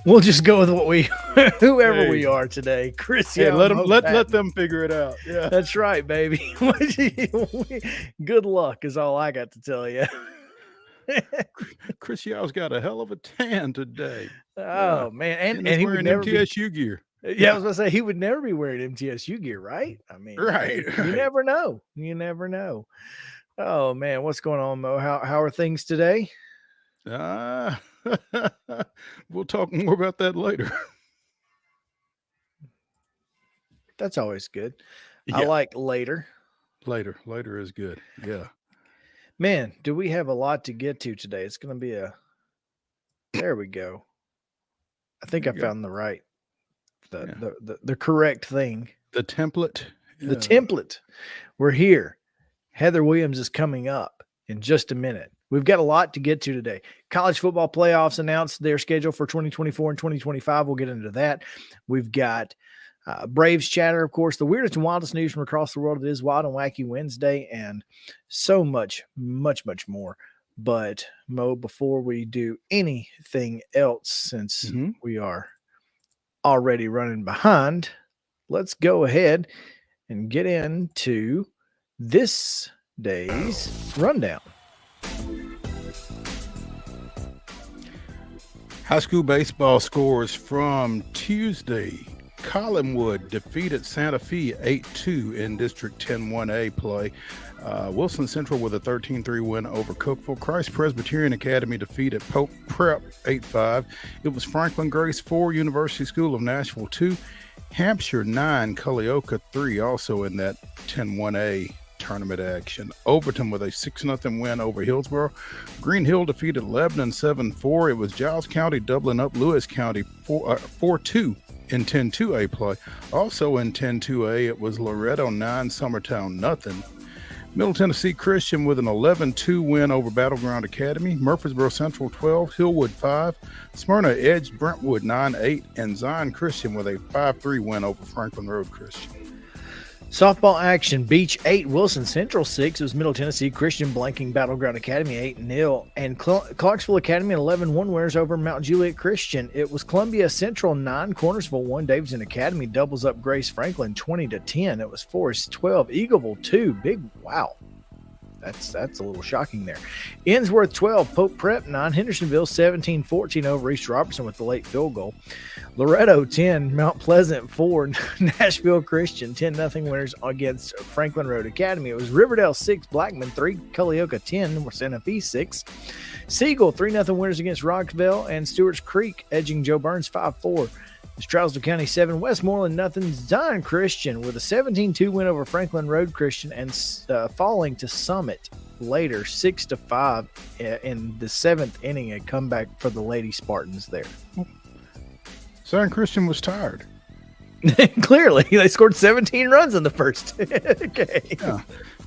We'll just go with what we, whoever we are today. Chris, hey, let them figure it out. Yeah, that's right, baby. Good luck is all I got to tell you. Chris Yow's got a hell of a tan today. Oh man, and he would wearing never MTSU gear. Yeah, I was going to say he would never be wearing MTSU gear, right? I mean, right. You never know. You never know. Oh man, what's going on, Mo? How are things today? We'll talk more about that later. That's always good. Yeah. I like later. Later is good. Yeah. Man, do we have a lot to get to today? It's going to be there we go. I think I found the correct thing. The template. Yeah. The template. We're here. Heather Williams is coming up in just a minute. We've got a lot to get to today. College football playoffs announced their schedule for 2024 and 2025. We'll get into that. We've got Braves chatter, of course, the weirdest and wildest news from across the world. It is Wild and Wacky Wednesday, and so much more. But Mo, before we do anything else, since we are already running behind, let's go ahead and get into this day's rundown. High school baseball scores from Tuesday. Collinwood defeated Santa Fe 8-2 in District 10-1A play. Wilson Central with a 13-3 win over Cookeville. Christ Presbyterian Academy defeated Pope Prep 8-5. It was Franklin Grace 4, University School of Nashville 2. Hampshire 9, Culleoka 3, also in that 10-1A tournament action. Overton with a 6-0 win over Hillsborough. Green Hill defeated Lebanon 7-4. It was Giles County doubling up Lewis County 4-2 in 10-2A play. Also in 10-2A, it was Loretto 9, Summertown nothing. Middle Tennessee Christian with an 11-2 win over Battleground Academy. Murfreesboro Central 12, Hillwood 5. Smyrna edged Brentwood 9-8, and Zion Christian with a 5-3 win over Franklin Road Christian. Softball action, Beach 8, Wilson Central 6. It was Middle Tennessee Christian blanking Battleground Academy 8-0. And Clarksville Academy 11-1 winners over Mount Juliet Christian. It was Columbia Central 9, Cornersville 1. Davidson Academy doubles up Grace Franklin 20-10. It was Forest 12, Eagleville 2. Big wow. That's a little shocking there. Innsworth 12, Pope Prep 9, Hendersonville 17-14 over East Robertson with the late field goal. Loretto 10, Mount Pleasant 4, Nashville Christian 10-0 winners against Franklin Road Academy. It was Riverdale 6, Blackman 3, Culleoka 10, Santa Fe 6. Siegel 3-0 winners against Rockville, and Stewart's Creek edging Joe Burns 5-4. Charleston County 7, Westmoreland nothing. Zion Christian with a 17-2 win over Franklin Road Christian, and falling to Summit later 6-5 in the 7th inning. A comeback for the Lady Spartans there. Zion Christian was tired. Clearly, they scored 17 runs in the first game.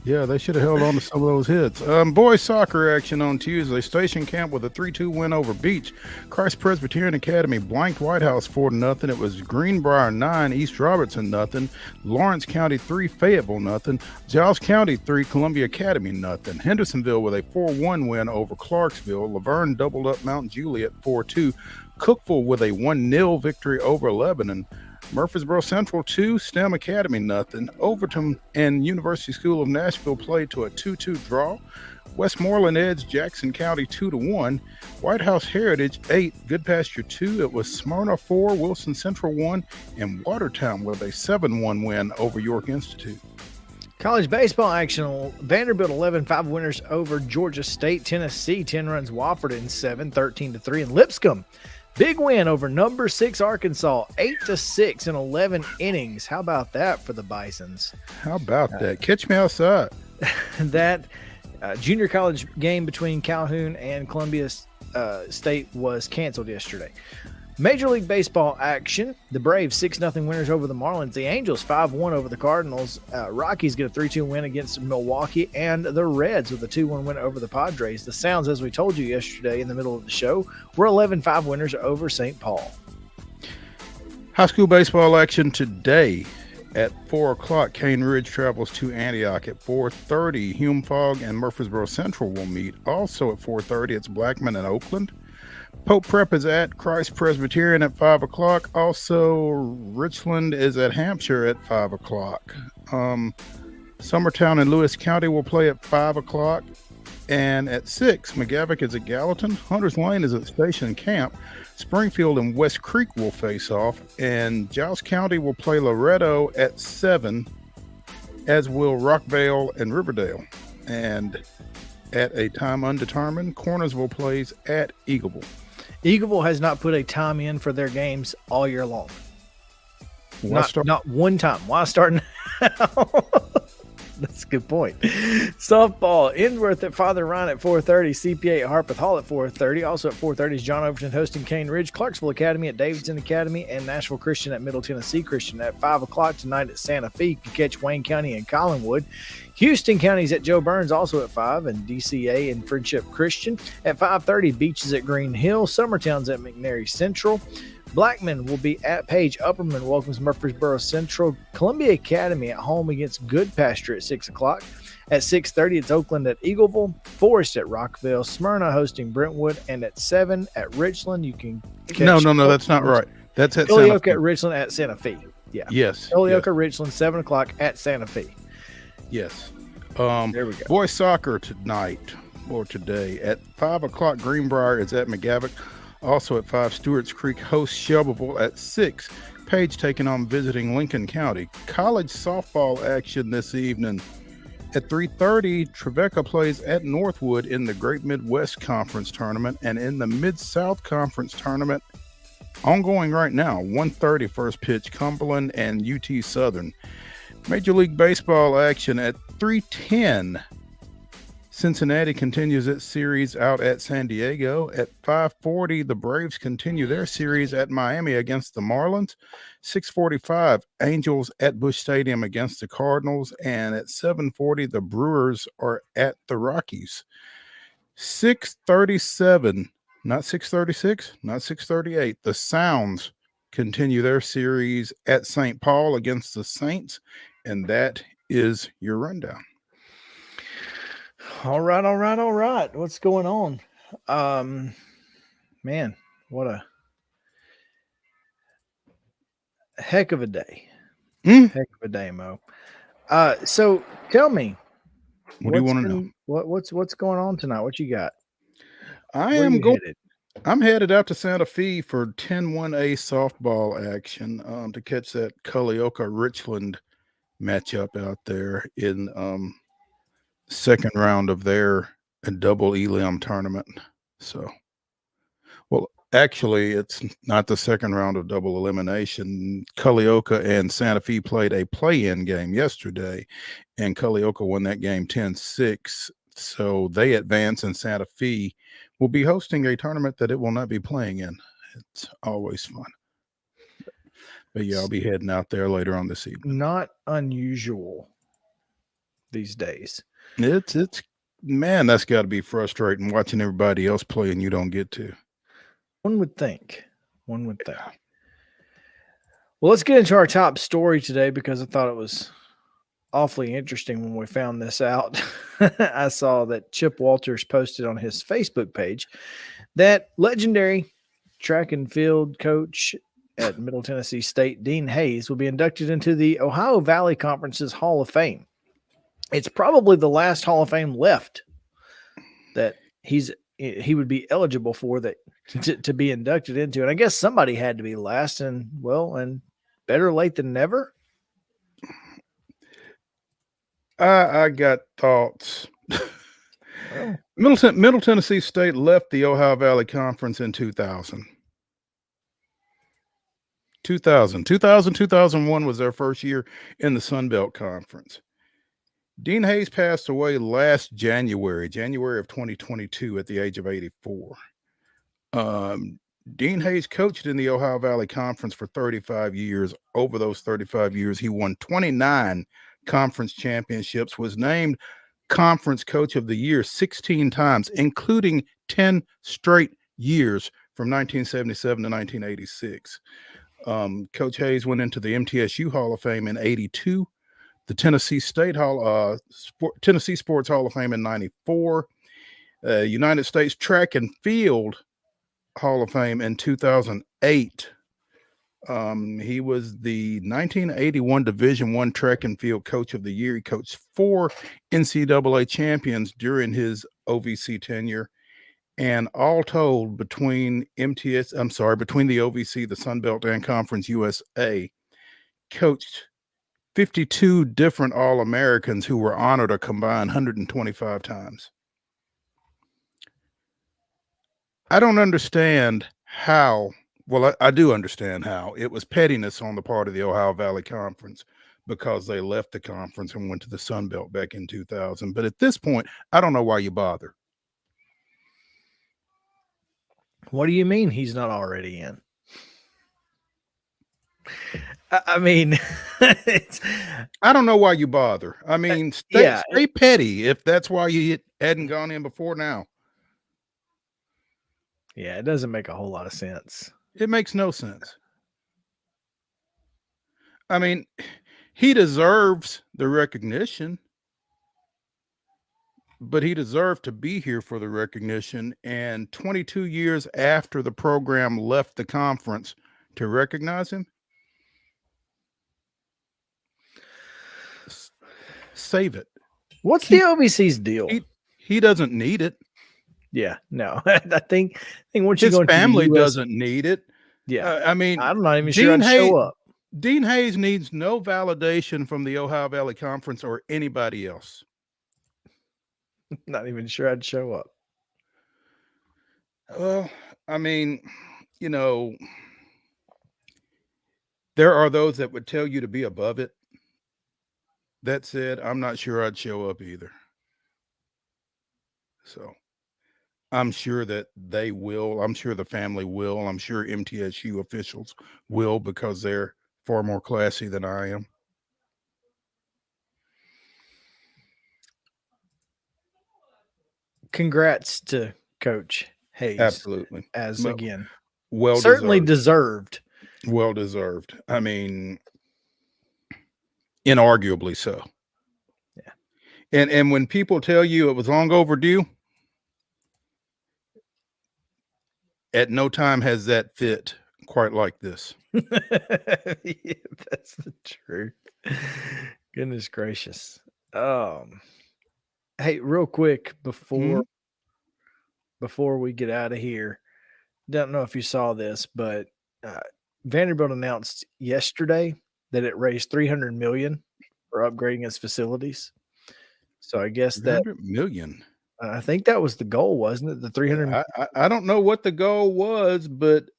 Yeah, they should have held on to some of those hits. Boys soccer action on Tuesday. Station Camp with a 3-2 win over Beach. Christ Presbyterian Academy blanked White House 4-0. It was Greenbrier 9, East Robertson nothing. Lawrence County 3, Fayetteville nothing. Giles County 3, Columbia Academy nothing. Hendersonville with a 4-1 win over Clarksville. Laverne doubled up Mount Juliet 4-2. Cookeville with a 1-0 victory over Lebanon. Murfreesboro Central 2, STEM Academy nothing. Overton and University School of Nashville played to a 2-2 draw. Westmoreland edged Jackson County 2-1. White House Heritage 8, Good Pasture 2. It was Smyrna 4, Wilson Central 1, and Watertown with a 7-1 win over York Institute. College baseball action, Vanderbilt 11-5 winners over Georgia State. Tennessee 10 runs Wofford in 7, 13-3. And Lipscomb, big win over number 6 Arkansas, 8-6 in 11 innings. How about that for the Bisons? How about that? Catch me outside. That junior college game between Calhoun and Columbia State was canceled yesterday. Major League Baseball action, the Braves 6-0 winners over the Marlins. The Angels 5-1 over the Cardinals. Rockies get a 3-2 win against Milwaukee, and the Reds with a 2-1 win over the Padres. The Sounds, as we told you yesterday in the middle of the show, were 11-5 winners over St. Paul. High school baseball action today at 4 o'clock. Cane Ridge travels to Antioch. At 4:30, Hume Fogg and Murfreesboro Central will meet. Also at 4:30, it's Blackman and Oakland. Pope Prep is at Christ Presbyterian at 5 o'clock. Also, Richland is at Hampshire at 5 o'clock. Summertown and Lewis County will play at 5 o'clock. And at 6, McGavock is at Gallatin. Hunters Lane is at Station Camp. Springfield and West Creek will face off. And Giles County will play Loretto at 7, as will Rockvale and Riverdale. And at a time undetermined, Cornersville plays at Eagleville. Eagleville has not put a time in for their games all year long. Not one time. Why starting now? That's a good point. Softball, Innsworth at Father Ryan at 4:30, CPA at Harpeth Hall at 4:30. Also at 4:30 is John Overton hosting Cane Ridge, Clarksville Academy at Davidson Academy, and Nashville Christian at Middle Tennessee Christian. At 5 o'clock tonight at Santa Fe, you can catch Wayne County and Collinwood. Houston County's at Joe Burns also at 5, and DCA and Friendship Christian. At 5:30, Beaches at Green Hill, Summertown's at McNary Central. Blackman will be at Page. Upperman welcomes Murfreesboro Central. Columbia Academy at home against Good Pasture at 6 o'clock. At 6:30, it's Oakland at Eagleville. Forest at Rockville. Smyrna hosting Brentwood. And at 7 at Richland, you can catch... No, that's not right. That's at Holyoke at Richland at Santa Fe. Yeah. Yes. Holyoke at Richland, 7 o'clock at Santa Fe. Yes. There we go. Boys soccer tonight or today. At 5 o'clock, Greenbrier is at McGavock. Also at 5, Stewart's Creek hosts Shelbyville. At 6, Page taking on visiting Lincoln County. College softball action this evening. At 3:30, Trevecca plays at Northwood in the Great Midwest Conference Tournament. And in the Mid-South Conference Tournament, ongoing right now, 1:30 first pitch, Cumberland and UT Southern. Major League Baseball action at 3:10. Cincinnati continues its series out at San Diego. At 5:40, the Braves continue their series at Miami against the Marlins. 6:45, Angels at Busch Stadium against the Cardinals. And at 7:40, the Brewers are at the Rockies. 6:37, not 6:36, not 6:38, the Sounds continue their series at St. Paul against the Saints. And that is your rundown. All right. What's going on? Man, what a heck of a day. Heck of a day, Mo. So tell me, what do you want to know? What's going on tonight? What you got? I'm headed out to Santa Fe for 10-1A softball action to catch that Culleoka Richland matchup out there in second round of their double elim tournament. So, well, actually, it's not the second round of double elimination. Culleoka and Santa Fe played a play-in game yesterday, and Culleoka won that game 10-6. So they advance, and Santa Fe will be hosting a tournament that it will not be playing in. It's always fun. But yeah, I'll be heading out there later on this evening. Not unusual these days. It's man, that's got to be frustrating watching everybody else play and you don't get to. One would think. Well, let's get into our top story today because I thought it was awfully interesting when we found this out. I saw that Chip Walters posted on his Facebook page that legendary track and field coach at Middle Tennessee State, Dean Hayes, will be inducted into the Ohio Valley Conference's Hall of Fame. It's probably the last Hall of Fame left that he would be eligible for that to be inducted into. And I guess somebody had to be last, and better late than never. I got thoughts. Middle Tennessee State left the Ohio Valley Conference in 2000. 2001 was their first year in the Sun Belt Conference. Dean Hayes passed away last January of 2022 at the age of 84. Dean Hayes coached in the Ohio Valley Conference for 35 years. Over those 35 years, he won 29 conference championships, was named Conference Coach of the Year 16 times, including 10 straight years from 1977 to 1986. Coach Hayes went into the MTSU Hall of Fame in 82. The Tennessee Sports Hall of Fame in 94, United States Track and Field Hall of Fame in 2008. He was the 1981 Division I Track and Field Coach of the Year. He coached 4 NCAA champions during his OVC tenure. And all told, between between the OVC, the Sun Belt, and Conference USA, coached 52 different All-Americans who were honored a combined 125 times. I don't understand how. Well, I do understand how. It was pettiness on the part of the Ohio Valley Conference because they left the conference and went to the Sun Belt back in 2000. But at this point, I don't know why you bother. What do you mean he's not already in? I mean, I don't know why you bother. I mean, stay petty if that's why you hadn't gone in before now. Yeah, it doesn't make a whole lot of sense. It makes no sense. I mean, he deserves the recognition, but he deserved to be here for the recognition. And 22 years after the program left the conference, to recognize him, save it. What's the OVC's deal? He doesn't need it. Yeah, no. I think once his family doesn't need it. Yeah, I mean, I'm not even sure I'd show up. Dean Hayes needs no validation from the Ohio Valley Conference or anybody else. Not even sure I'd show up. Well, I mean, you know, there are those that would tell you to be above it. That said, I'm not sure I'd show up either. So I'm sure that they will. I'm sure the family will. I'm sure MTSU officials will, because they're far more classy than I am. Congrats to Coach Hayes. Absolutely. Again, well certainly deserved. Well deserved. I mean, inarguably so. Yeah. And when people tell you it was long overdue, at no time has that fit quite like this. Yeah, that's the truth. Goodness gracious. Hey, real quick before we get out of here, don't know if you saw this, but Vanderbilt announced yesterday that it raised $300 million for upgrading its facilities. So I guess that $300 million. I think that was the goal, wasn't it? The 300. I don't know what the goal was, but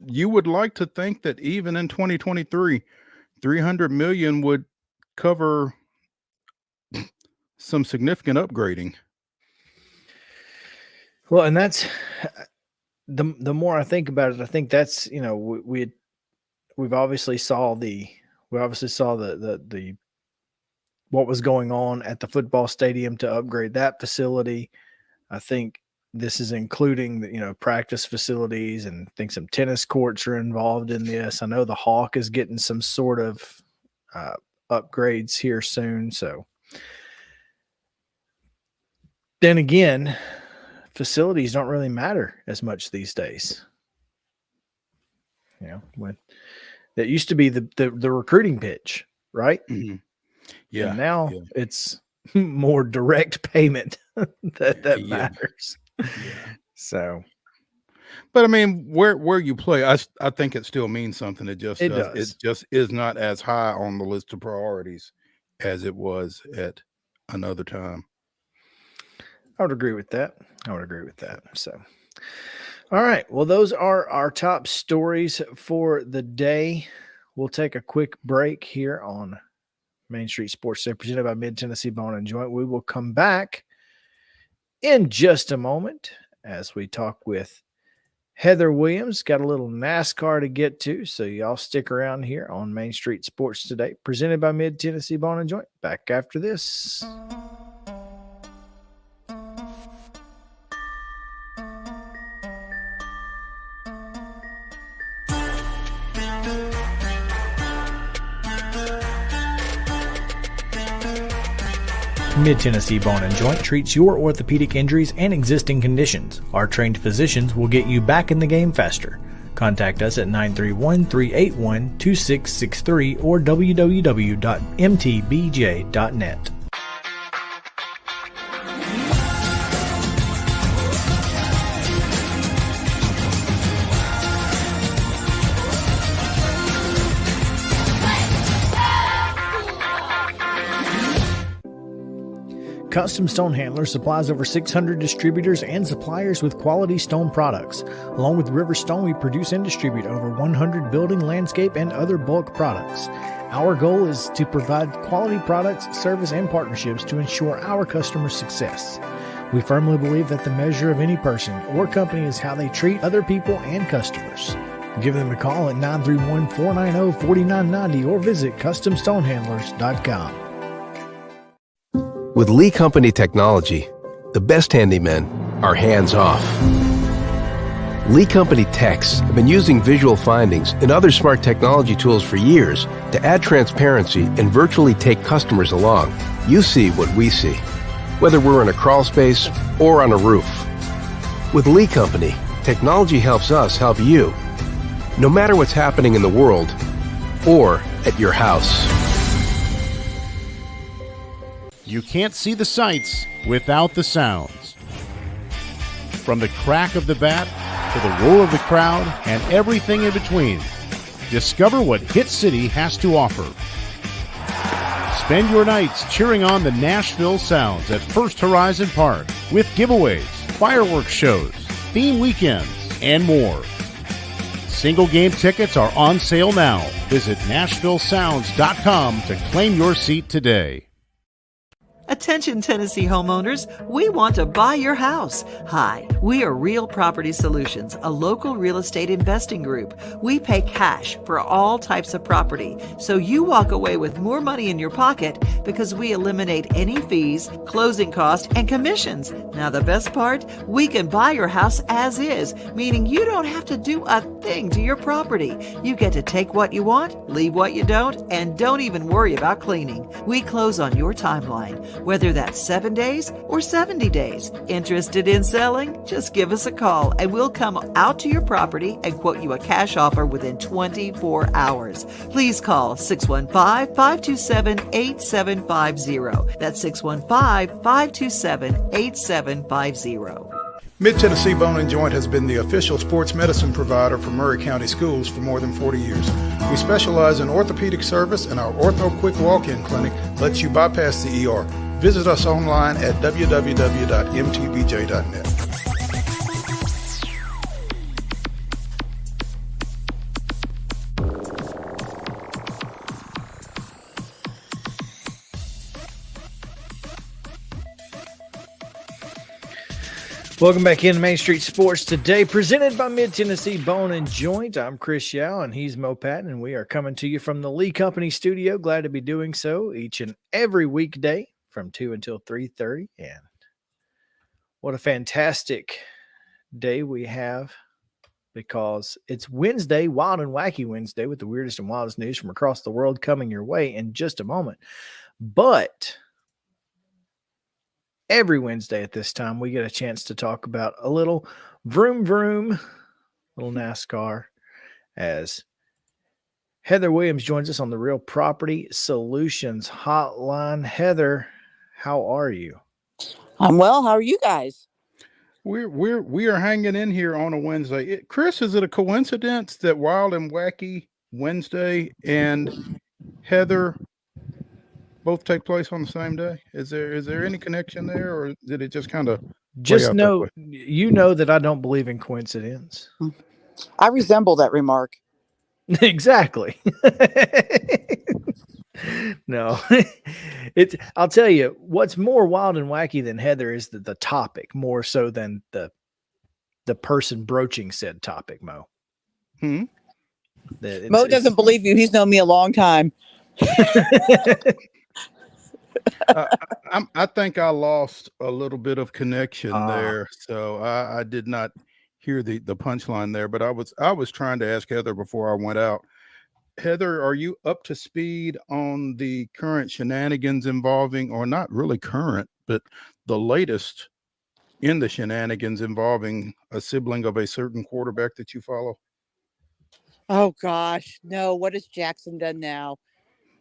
you would like to think that even in 2023, 300 million would cover some significant upgrading. Well, and that's the more I think about it, I think that's, we've obviously saw the what was going on at the football stadium to upgrade that facility. I think this is including the, practice facilities, and I think some tennis courts are involved in this. I know the Hawk is getting some sort of upgrades here soon. So then again, facilities don't really matter as much these days. When that used to be the recruiting pitch, right? Mm-hmm. Yeah. And now it's more direct payment that matters. Yeah. So, but I mean, where you play, I think it still means something. It just is not as high on the list of priorities as it was at another time. I would agree with that. So, all right. Well, those are our top stories for the day. We'll take a quick break here on Main Street Sports Day, presented by Mid-Tennessee Bone and Joint. We will come back in just a moment as we talk with Heather Williams. Got a little NASCAR to get to, so y'all stick around here on Main Street Sports Today, presented by Mid-Tennessee Bone and Joint. Back after this. Mid-Tennessee Bone and Joint treats your orthopedic injuries and existing conditions. Our trained physicians will get you back in the game faster. Contact us at 931-381-2663 or www.mtbj.net. Custom Stone Handlers supplies over 600 distributors and suppliers with quality stone products. Along with River Stone, we produce and distribute over 100 building, landscape, and other bulk products. Our goal is to provide quality products, service, and partnerships to ensure our customers' success. We firmly believe that the measure of any person or company is how they treat other people and customers. Give them a call at 931-490-4990 or visit CustomStonehandlers.com. With Lee Company technology, the best handymen are hands-off. Lee Company techs have been using visual findings and other smart technology tools for years to add transparency and virtually take customers along. You see what we see, whether we're in a crawl space or on a roof. With Lee Company, technology helps us help you, no matter what's happening in the world or at your house. You can't see the sights without the sounds. From the crack of the bat to the roar of the crowd and everything in between, discover what Hit City has to offer. Spend your nights cheering on the Nashville Sounds at First Horizon Park with giveaways, fireworks shows, theme weekends, and more. Single game tickets are on sale now. Visit NashvilleSounds.com to claim your seat today. Attention Tennessee homeowners, we want to buy your house. Hi, we are Real Property Solutions, a local real estate investing group. We pay cash for all types of property, so you walk away with more money in your pocket because we eliminate any fees, closing costs, and commissions. Now the best part, we can buy your house as is, meaning you don't have to do a thing to your property. You get to take what you want, leave what you don't, and don't even worry about cleaning. We close on your timeline, whether that's 7 days or 70 days. Interested in selling? Just give us a call and we'll come out to your property and quote you a cash offer within 24 hours. Please call 615-527-8750. That's 615-527-8750. Mid-Tennessee Bone and Joint has been the official sports medicine provider for Murray County Schools for more than 40 years. We specialize in orthopedic service, and our Ortho Quick Walk-In Clinic lets you bypass the ER. Visit us online at www.mtbj.net. Welcome back into Main Street Sports Today, presented by Mid-Tennessee Bone and Joint. I'm Chris Yow, and he's Mo Patton, and we are coming to you from the Lee Company studio. Glad to be doing so each and every weekday from 2 until 3:30. And what a fantastic day we have, because it's Wednesday, Wild and Wacky Wednesday, with the weirdest and wildest news from across the world coming your way in just a moment. But every Wednesday at this time, we get a chance to talk about a little vroom vroom, little NASCAR, as Heather Williams joins us on the Real Property Solutions Hotline. Heather, how are you? I'm well. How are you guys? We are hanging in here on a Wednesday. Chris, is it a coincidence that Wild and Wacky Wednesday and Heather both take place on the same day? Is there any connection there, or did it just kind of just know that I don't believe in coincidence? I resemble that remark. Exactly. No, I'll tell you what's more wild and wacky than Heather is the topic, more so than the person broaching said topic, Mo. Mo doesn't believe you. He's known me a long time. I think I lost a little bit of connection there, so I did not hear the punchline there. But I was trying to ask Heather before I went out, Heather, are you up to speed on the current shenanigans involving, or not really current, but the latest in the shenanigans involving a sibling of a certain quarterback that you follow? Oh gosh, no. What has Jackson done now?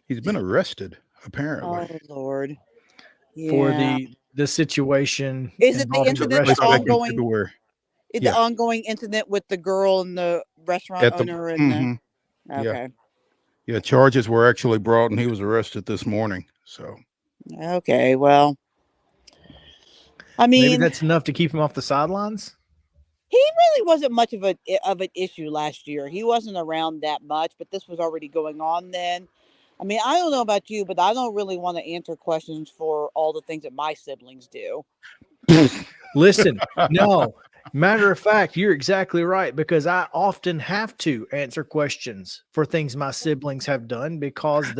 He's been arrested, apparently. Oh Lord. For Yeah. the situation Is it the involving the incident, the Takes place restaurant. back in ongoing, February. the Yeah. ongoing incident with the girl and the restaurant At the owner and the? hmm yeah. Okay. Yeah, charges were actually brought and he was arrested this morning. So Okay. Well, I Maybe mean, that's enough to keep him off the sidelines. he really wasn't much of an issue last year. He wasn't around that much, but this was already going on then. I mean, I don't know about you, but I don't really want to answer questions for all the things that my siblings do. Listen, no. Matter of fact, you're exactly right, because I often have to answer questions for things my siblings have done because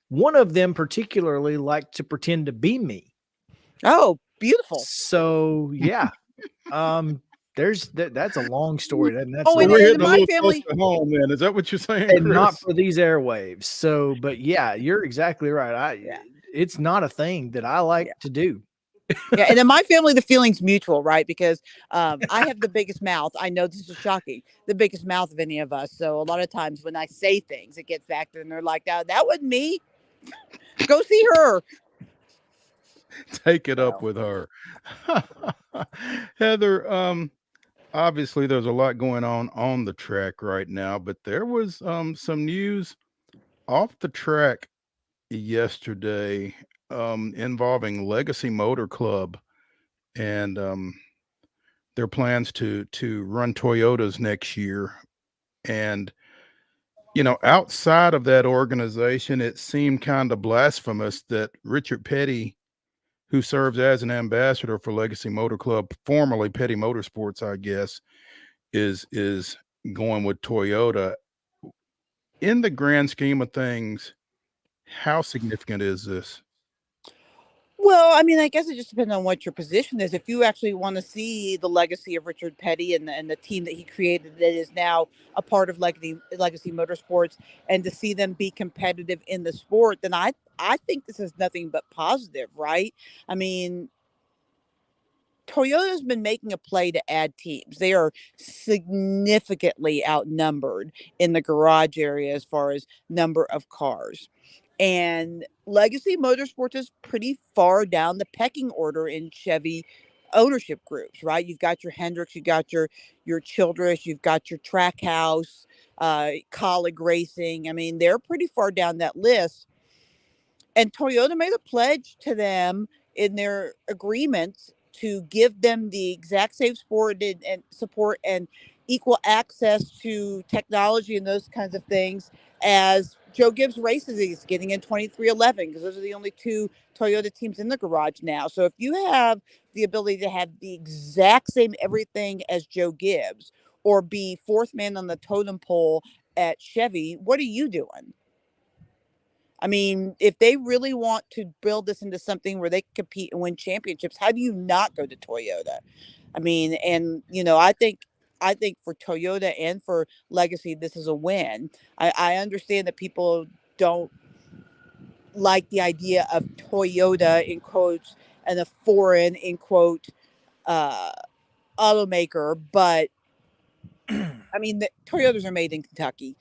one of them particularly liked to pretend to be me. Oh, beautiful. So yeah, that's a long story. That's Oh, so and, we're long, and hitting a my little close family, to home then. Is that what you're saying, and not Chris? for these airwaves. So, but yeah, you're exactly right. yeah, It's not a thing that I like yeah. to do. Yeah, and in my family, the feeling's mutual, right? Because I have the biggest mouth. I know this is shocking, the biggest mouth of any of us. So a lot of times when I say things, it gets back to them. They're like, that wasn't me. Go see her. Take it up So, with her. Heather, obviously there's a lot going on the track right now, but there was some news off the track yesterday involving Legacy Motor Club and their plans to run Toyotas next year. And outside of that organization, it seemed kind of blasphemous that Richard Petty, who serves as an ambassador for Legacy Motor Club, formerly Petty Motorsports, I guess, is going with Toyota. In the grand scheme of things, how significant is this? well, I mean, I guess it just depends on what your position is. If you actually want to see the legacy of Richard Petty and the team that he created that is now a part of Legacy Motorsports, and to see them be competitive in the sport, then I think this is nothing but positive, right? I mean, Toyota's been making a play to add teams. They are significantly outnumbered in the garage area as far as number of cars. And Legacy Motorsports is pretty far down the pecking order in Chevy ownership groups, right? You've got your Hendricks, you've got your Childress, you've got your Trackhouse, Colleague Racing. I mean, they're pretty far down that list. And Toyota made a pledge to them in their agreements to give them the exact same support and support and equal access to technology and those kinds of things as Joe Gibbs races is getting in 2311, because those are the only two Toyota teams in the garage now. So if you have the ability to have the exact same everything as Joe Gibbs or be fourth man on the totem pole at Chevy, what are you doing? I mean, if they really want to build this into something where they can compete and win championships, how do you not go to Toyota? I mean, and I think for Toyota and for Legacy, this is a win. I understand that people don't like the idea of Toyota in quotes and a foreign in quote uh, automaker, but I mean, the Toyotas are made in Kentucky.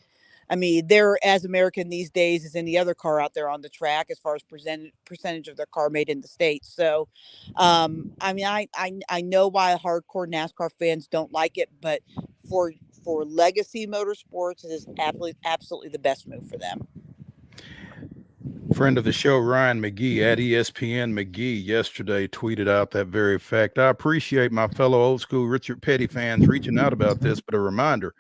I mean, they're as American these days as any other car out there on the track as far as percentage of their car made in the States. So, I mean, I know why hardcore NASCAR fans don't like it, but for Legacy Motorsports, it is absolutely the best move for them. Friend of the show, Ryan McGee at ESPN McGee, yesterday tweeted out that very fact. I appreciate my fellow old school Richard Petty fans reaching out about this, but a reminder,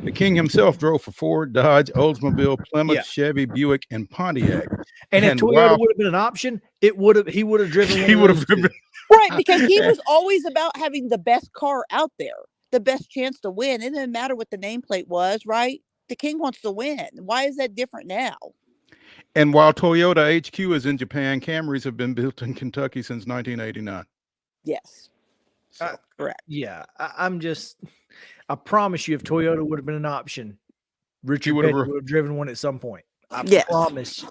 the King himself drove for Ford, Dodge, Oldsmobile, Plymouth, Yeah. Chevy, Buick, and Pontiac. And if Toyota would have been an option, he would have driven. He would have driven. Right, because he was always about having the best car out there, the best chance to win. It didn't matter what the nameplate was, right? The King wants to win. Why is that different now? And while Toyota HQ is in Japan, Camrys have been built in Kentucky since 1989. Yes. Correct. Yeah. I promise you, if Toyota would have been an option, Richard would have Petty would have driven one at some point. I Yes. promise.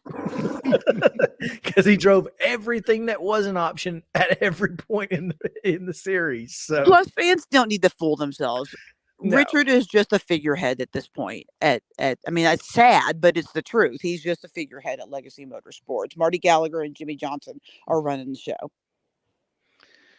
Because he drove everything that was an option at every point in the series. So Plus, fans don't need to fool themselves. No. Richard is just a figurehead at this point. I mean, it's sad, but it's the truth. He's just a figurehead at Legacy Motorsports. Marty Gallagher and Jimmy Johnson are running the show.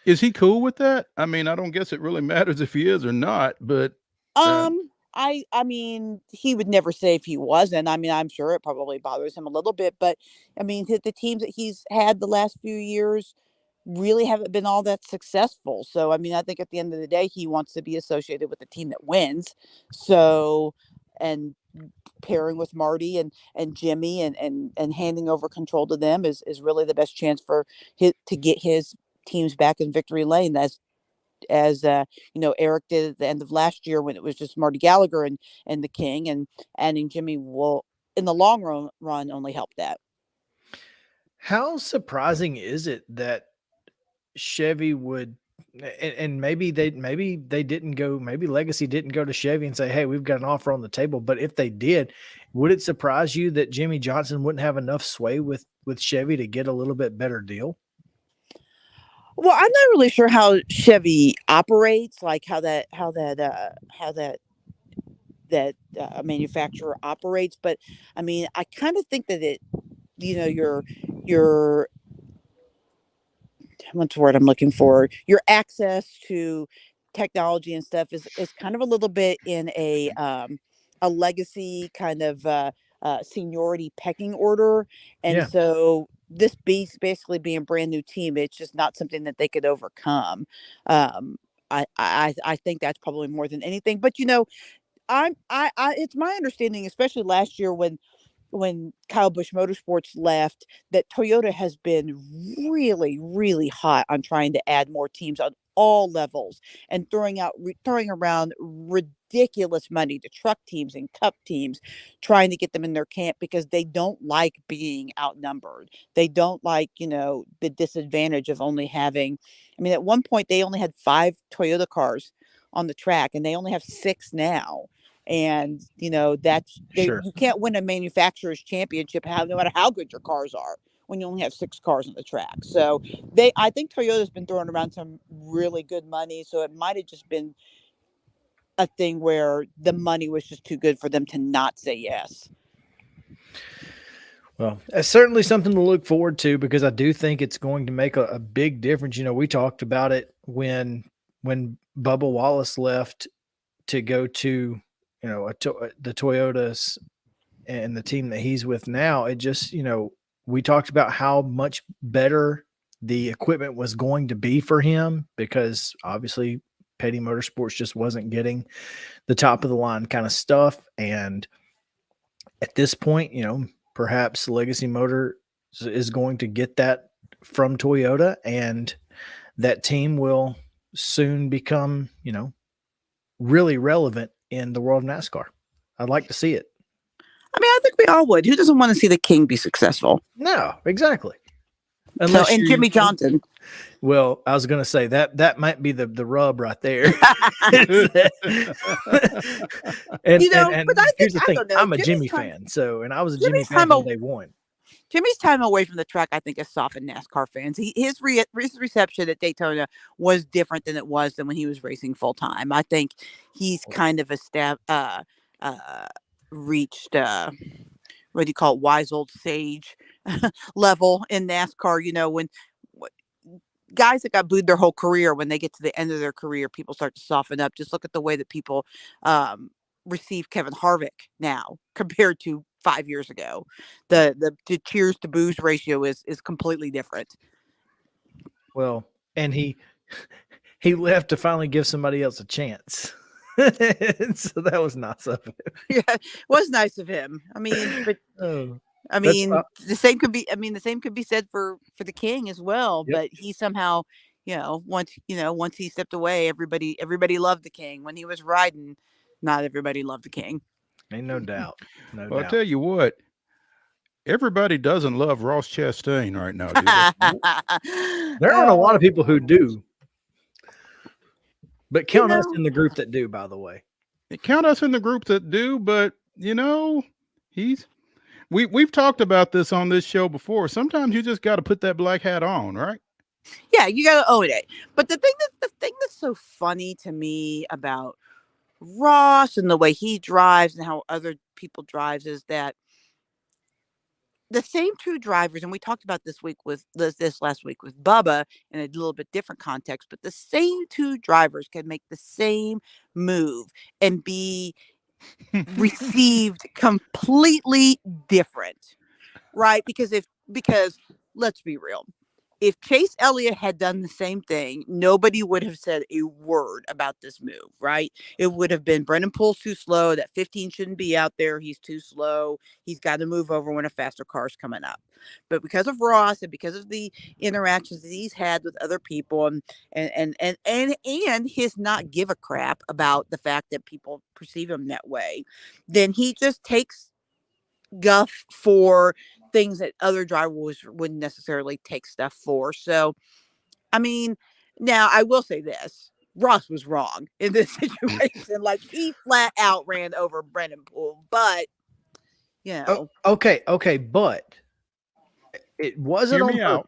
Is he cool with that? I mean, I don't guess it really matters if he is or not, but I mean, he would never say if he wasn't. I mean, I'm sure it probably bothers him a little bit, but I mean, the teams that he's had the last few years really haven't been all that successful. So, I mean, I think at the end of the day, he wants to be associated with the team that wins. So, and pairing with Marty and Jimmy and handing over control to them is really the best chance for his to get his teams back in victory lane. As Eric did at the end of last year when it was just Marty Gallagher and the King, and adding Jimmy will in the long run only help that. how surprising is it that Chevy would, and maybe they didn't go, maybe Legacy didn't go to Chevy and say, hey, we've got an offer on the table. But if they did, would it surprise you that Jimmy Johnson wouldn't have enough sway with Chevy to get a little bit better deal? Well, I'm not really sure how Chevy operates, like how that manufacturer operates, but I mean, I kind of think that it, your what's the word I'm looking for? Your access to technology and stuff is kind of a little bit in a legacy kind of seniority pecking order, and Yeah. so this beast basically being a brand new team, it's just not something that they could overcome. I think that's probably more than anything, but it's my understanding, especially last year when Kyle Busch Motorsports left, that Toyota has been really, really hot on trying to add more teams on all levels and throwing around ridiculous money to truck teams and cup teams, trying to get them in their camp because they don't like being outnumbered. They don't like, the disadvantage of only having, I mean, at one point they only had 5 Toyota cars on the track and they only have 6 now. And that's Sure. you can't win a manufacturer's championship no matter how good your cars are when you only have 6 cars on the track. So I think Toyota's been throwing around some really good money. So it might have just been a thing where the money was just too good for them to not say yes. Well, it's certainly something to look forward to because I do think it's going to make a big difference. We talked about it when Bubba Wallace left to go to the Toyotas and the team that he's with now. It just, we talked about how much better the equipment was going to be for him because obviously Petty Motorsports just wasn't getting the top of the line kind of stuff. And at this point, perhaps Legacy Motor is going to get that from Toyota, and that team will soon become, really relevant in the world of NASCAR. I'd like to see it. I mean, I think we all would. Who doesn't want to see the King be successful? No, exactly. And Jimmy Johnson. Well, I was going to say that might be the rub right there. and but I here's the thing. I don't know. I'm a Jimmy's Jimmy time- fan, and I was a Jimmy Jimmy's fan time when they won. Jimmy's time away from the track, I think, has softened NASCAR fans. His reception at Daytona was different than it was when he was racing full time. I think he's kind of reached what do you call it, wise old sage level in NASCAR. When guys that got booed their whole career, when they get to the end of their career, people start to soften up. Just look at the way that people receive Kevin Harvick now compared to 5 years ago. The cheers to boos ratio is completely different. Well, and he left to finally give somebody else a chance. So that was nice of him. Yeah, it was nice of him. I mean, but the same could be said for the King as well. Yep. But he somehow, once he stepped away, everybody loved the King. When he was riding, not everybody loved the King. Ain't no doubt. No well, doubt. I'll tell you what. Everybody doesn't love Ross Chastain right now, do they? There aren't a lot of people who do. But count us in the group that do, by the way. Count us in the group that do, but you know, he's we've talked about this on this show before. Sometimes you just got to put that black hat on, right? Yeah, you got to own it. But the thing that's so funny to me about Ross and the way he drives and how other people drives is that the same two drivers, and we talked about this last week with Bubba in a little bit different context, but the same two drivers can make the same move and be received completely different, right? Because let's be real. If Chase Elliott had done the same thing, nobody would have said a word about this move, right? It would have been Brendan Poole's too slow. That 15 shouldn't be out there. He's too slow. He's got to move over when a faster car is coming up. But because of Ross and because of the interactions that he's had with other people and his not give a crap about the fact that people perceive him that way, then he just takes guff for things that other drivers wouldn't necessarily take stuff for. So, I mean, now I will say this. Ross was wrong in this situation. Like he flat out ran over Brendan Poole, but you know, Okay, but it wasn't Hear on me out.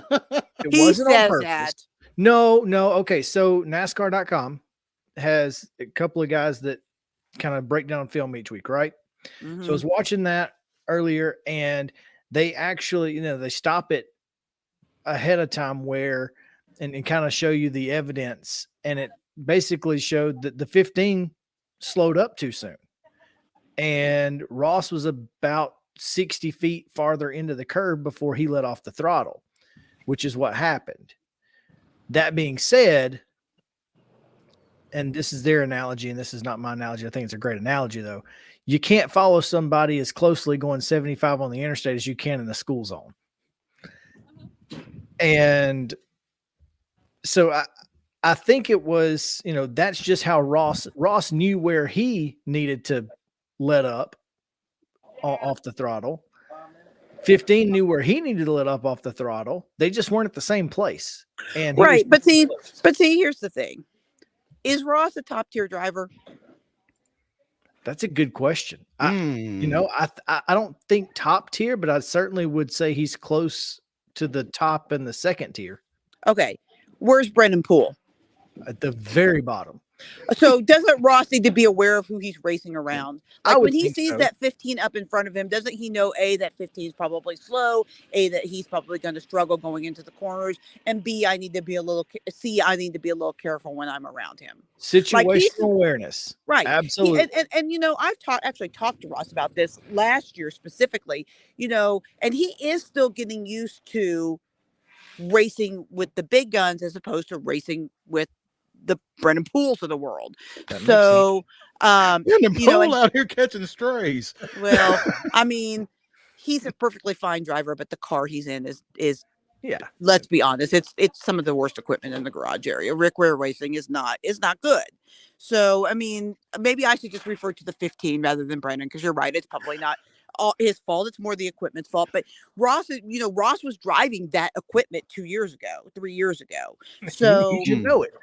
purpose. It he wasn't on says purpose. that. No. Okay, so NASCAR.com has a couple of guys that kind of break down film each week, right? So I was watching that earlier, and they actually, they stop it ahead of time where and kind of show you the evidence, and it basically showed that the 15 slowed up too soon, and Ross was about 60 feet farther into the curb before he let off the throttle, which is what happened. That being said, and this is their analogy, and this is not my analogy. I think it's a great analogy, though. You can't follow somebody as closely going 75 on the interstate as you can in the school zone. And so I think it was, that's just how Ross knew where he needed to let up off the throttle. 15 knew where he needed to let up off the throttle. They just weren't at the same place. And Right. But see, here's the thing. Is Ross a top tier driver? That's a good question. I don't think top tier, but I certainly would say he's close to the top and the second tier. Okay. Where's Brendan Poole? At the very bottom. So doesn't Ross need to be aware of who he's racing around? Like when he sees so. that 15 up in front of him, doesn't he know A, that 15 is probably slow, A, that he's probably going to struggle going into the corners, and B, I need to be a little careful when I'm around him. Situational awareness. Right. Absolutely. And I've actually talked to Ross about this last year specifically, and he is still getting used to racing with the big guns as opposed to racing with the Brendan Pooles of the world. So, Poole out here catching strays. Well, I mean, he's a perfectly fine driver, but the car he's in is yeah. Let's be honest, it's some of the worst equipment in the garage area. Rick Ware Racing is not good. So, I mean, maybe I should just refer to the 15 rather than Brendan, because you're right, it's probably not all his fault. It's more the equipment's fault. But Ross was driving that equipment 3 years ago. So you know it.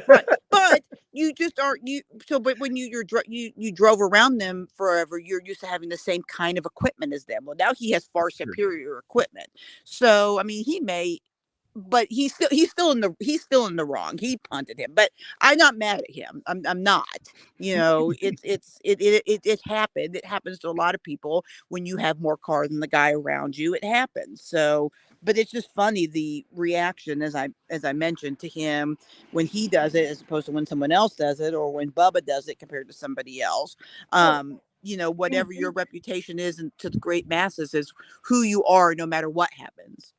Right. But you just aren't but when you drove around them forever, you're used to having the same kind of equipment as them. Well, now he has far superior equipment. So I mean, but he's still in the wrong. He punted him, but I'm not mad at him. I'm not. It happened. It happens to a lot of people when you have more car than the guy around you. It happens. So, but it's just funny the reaction as I mentioned to him when he does it as opposed to when someone else does it, or when Bubba does it compared to somebody else. Whatever your reputation is to the great masses is who you are, no matter what happens.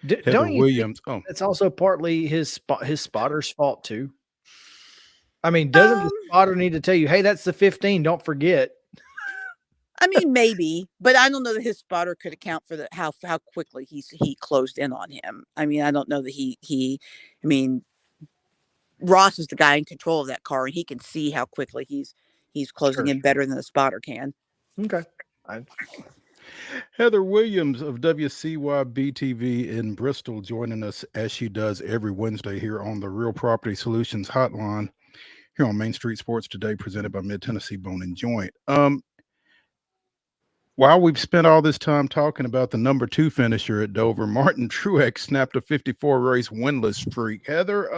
Don't you Williams? It's also partly his spotter's fault too. I mean, doesn't the spotter need to tell you, "Hey, that's the 15. Don't forget." I mean, maybe, but I don't know that his spotter could account for how quickly he closed in on him. I mean, I don't know that I mean, Ross is the guy in control of that car, and he can see how quickly he's closing in better than the spotter can. Okay. Heather Williams of WCYB TV in Bristol joining us as she does every Wednesday here on the Real Property Solutions Hotline. here on Main Street Sports Today, presented by Mid Tennessee Bone and Joint. While we've spent all this time talking about the number 2 finisher at Dover, Martin Truex snapped a 54 race winless streak. Heather,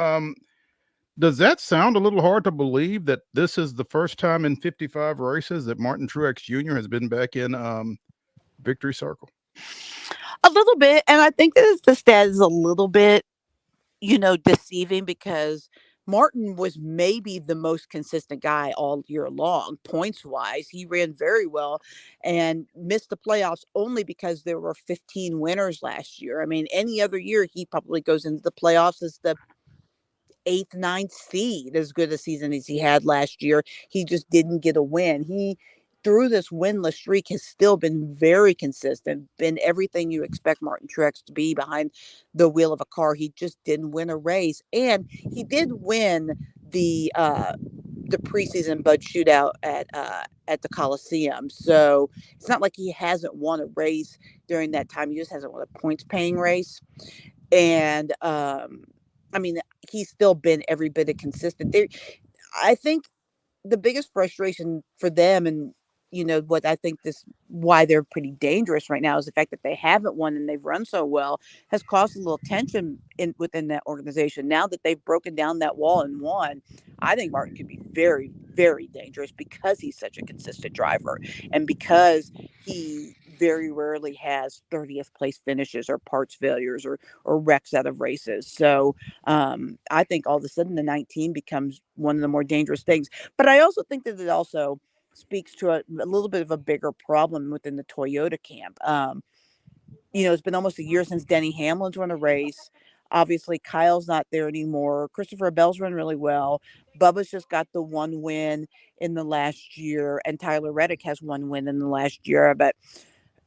does that sound a little hard to believe that this is the first time in 55 races that Martin Truex Jr. has been back in victory circle? A little bit, and I think that the stat is a little bit, deceiving, because Martin was maybe the most consistent guy all year long, points wise. He ran very well and missed the playoffs only because there were 15 winners last year. I mean, any other year, he probably goes into the playoffs as the 8th, 9th seed, as good a season as he had last year. He just didn't get a win. He, through this winless streak, has still been very consistent, been everything you expect Martin Truex to be behind the wheel of a car. He just didn't win a race, and he did win the preseason Bud Shootout at the Coliseum. So it's not like he hasn't won a race during that time. He just hasn't won a points paying race, and I mean, he's still been every bit of consistent. I think the biggest frustration for them, and what I think why they're pretty dangerous right now, is the fact that they haven't won and they've run so well has caused a little tension within that organization. Now that they've broken down that wall and won, I think Martin could be very, very dangerous because he's such a consistent driver and because he very rarely has 30th place finishes or parts failures or wrecks out of races. So I think all of a sudden the 19 becomes one of the more dangerous things. But I also think that it also speaks to a little bit of a bigger problem within the Toyota camp. It's been almost a year since Denny Hamlin's run a race. Obviously, Kyle's not there anymore. Christopher Bell's run really well. Bubba's just got the one win in the last year, and Tyler Reddick has one win in the last year. But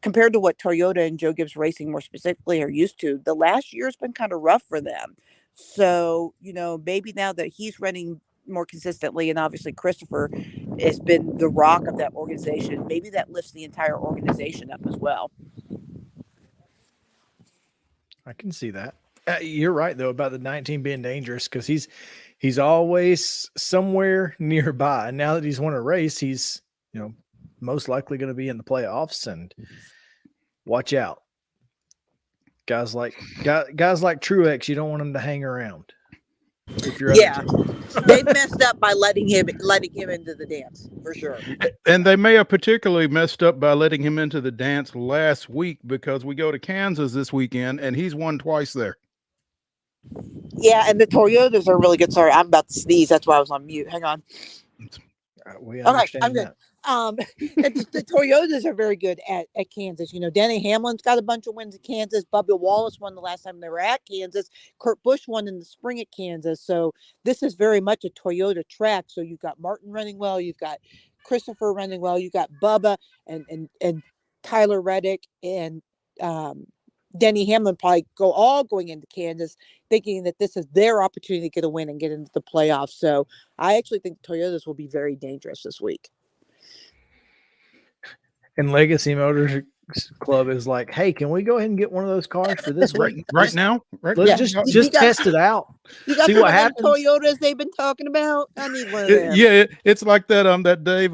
compared to what Toyota and Joe Gibbs Racing more specifically are used to, the last year has been kind of rough for them. So, maybe now that he's running more consistently, and obviously Christopher has been the rock of that organization, maybe that lifts the entire organization up as well. I can see that. You're right though about the 19 being dangerous, because he's always somewhere nearby. And now that he's won a race, he's most likely going to be in the playoffs. And watch out, guys like Truex. You don't want him to hang around. If you're they've messed up by letting him into the dance for sure. And they may have particularly messed up by letting him into the dance last week, because we go to Kansas this weekend and he's won twice there. Yeah, and the Toyotas are really good. Sorry, I'm about to sneeze. That's why I was on mute. Hang on. We understand I'm good. The Toyotas are very good at Kansas. Denny Hamlin's got a bunch of wins at Kansas. Bubba Wallace won the last time they were at Kansas. Kurt Busch won in the spring at Kansas. So this is very much a Toyota track. So you've got Martin running well. You've got Christopher running well. You've got Bubba and Tyler Reddick and Denny Hamlin probably going into Kansas thinking that this is their opportunity to get a win and get into the playoffs. So I actually think Toyotas will be very dangerous this week. And Legacy Motors Club is like, hey, can we go ahead and get one of those cars for this week? Right now? Let's just test it out. You got see what happens. Toyotas they've been talking about. I need one of them. Yeah, it's like that that Dave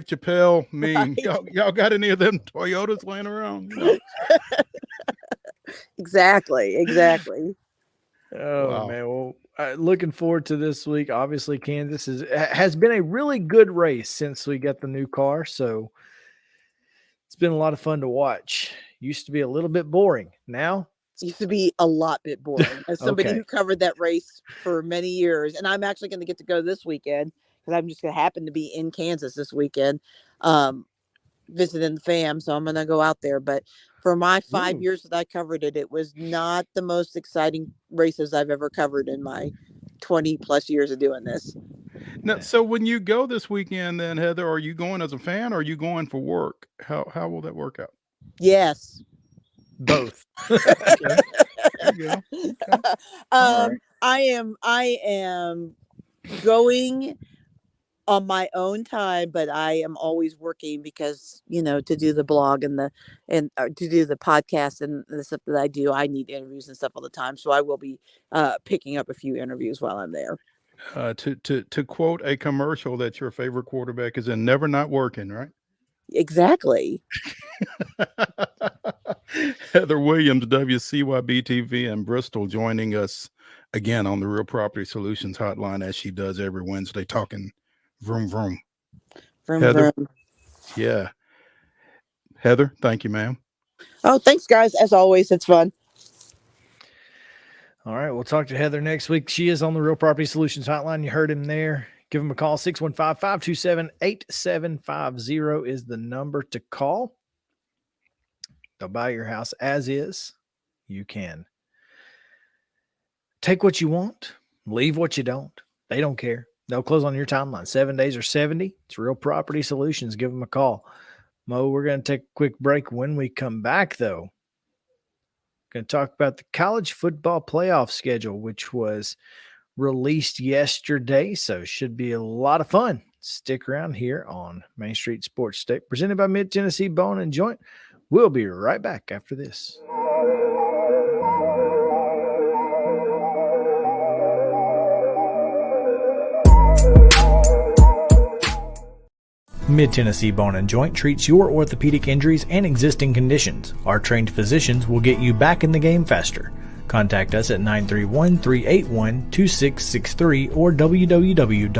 Chappelle meme. Right. Y'all got any of them Toyotas laying around? Exactly. Oh wow. Man, well, looking forward to this week. Obviously, Kansas has been a really good race since we got the new car, so it's been a lot of fun to watch. Used to be a little bit boring. Now used to be a lot bit boring. As somebody who covered that race for many years, and I'm actually going to get to go this weekend because I'm just going to happen to be in Kansas this weekend, visiting the fam. So I'm going to go out there. But for my 5 years that I covered it, it was not the most exciting races I've ever covered in my 20 plus years of doing this. Now, so when you go this weekend, then Heather, are you going as a fan or are you going for work? How will that work out? Yes, both. Okay. There you go. Okay. Right. I am going on my own time, but I am always working because to do the blog and to do the podcast and the stuff that I do, I need interviews and stuff all the time. So I will be picking up a few interviews while I'm there. To quote a commercial that your favorite quarterback is in, never not working, right? Exactly. Heather Williams, WCYB TV in Bristol, joining us again on the Real Property Solutions Hotline as she does every Wednesday, talking vroom vroom. Vroom, Heather, vroom. yeah, Heather, thank you, ma'am. Oh, thanks, guys. As always, it's fun. All right, we'll talk to Heather next week. She is on the Real Property Solutions Hotline. You heard him there. Give him a call. 615-527-8750 is the number to call. They'll buy your house as is. You can take what you want, leave what you don't. They don't care. They'll close on your timeline. 7 days or 70. It's Real Property Solutions. Give them a call. Mo, we're going to take a quick break. When we come back, though, going to talk about the college football playoff schedule, which was released yesterday, so should be a lot of fun. Stick around here on Main Street Sports State, presented by Mid Tennessee Bone and Joint. We'll be right back after this. Mid Tennessee Bone and Joint treats your orthopedic injuries and existing conditions. Our trained physicians will get you back in the game faster. Contact us at 931-381-2663 or www.mtbj.net.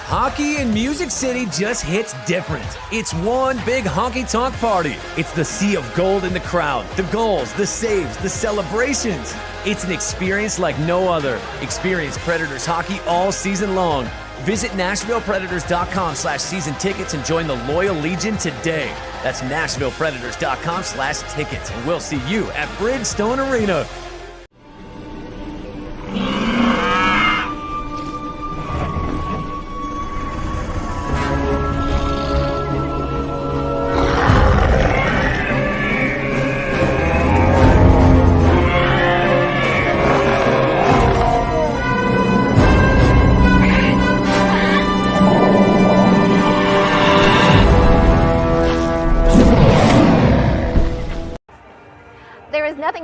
Hockey in Music City just hits different. It's one big honky-tonk party. It's the sea of gold in the crowd, the goals, the saves, the celebrations. It's an experience like no other. Experience Predators hockey all season long. Visit NashvillePredators.com/season tickets and join the Loyal Legion today. That's NashvillePredators.com/tickets, and we'll see you at Bridgestone Arena.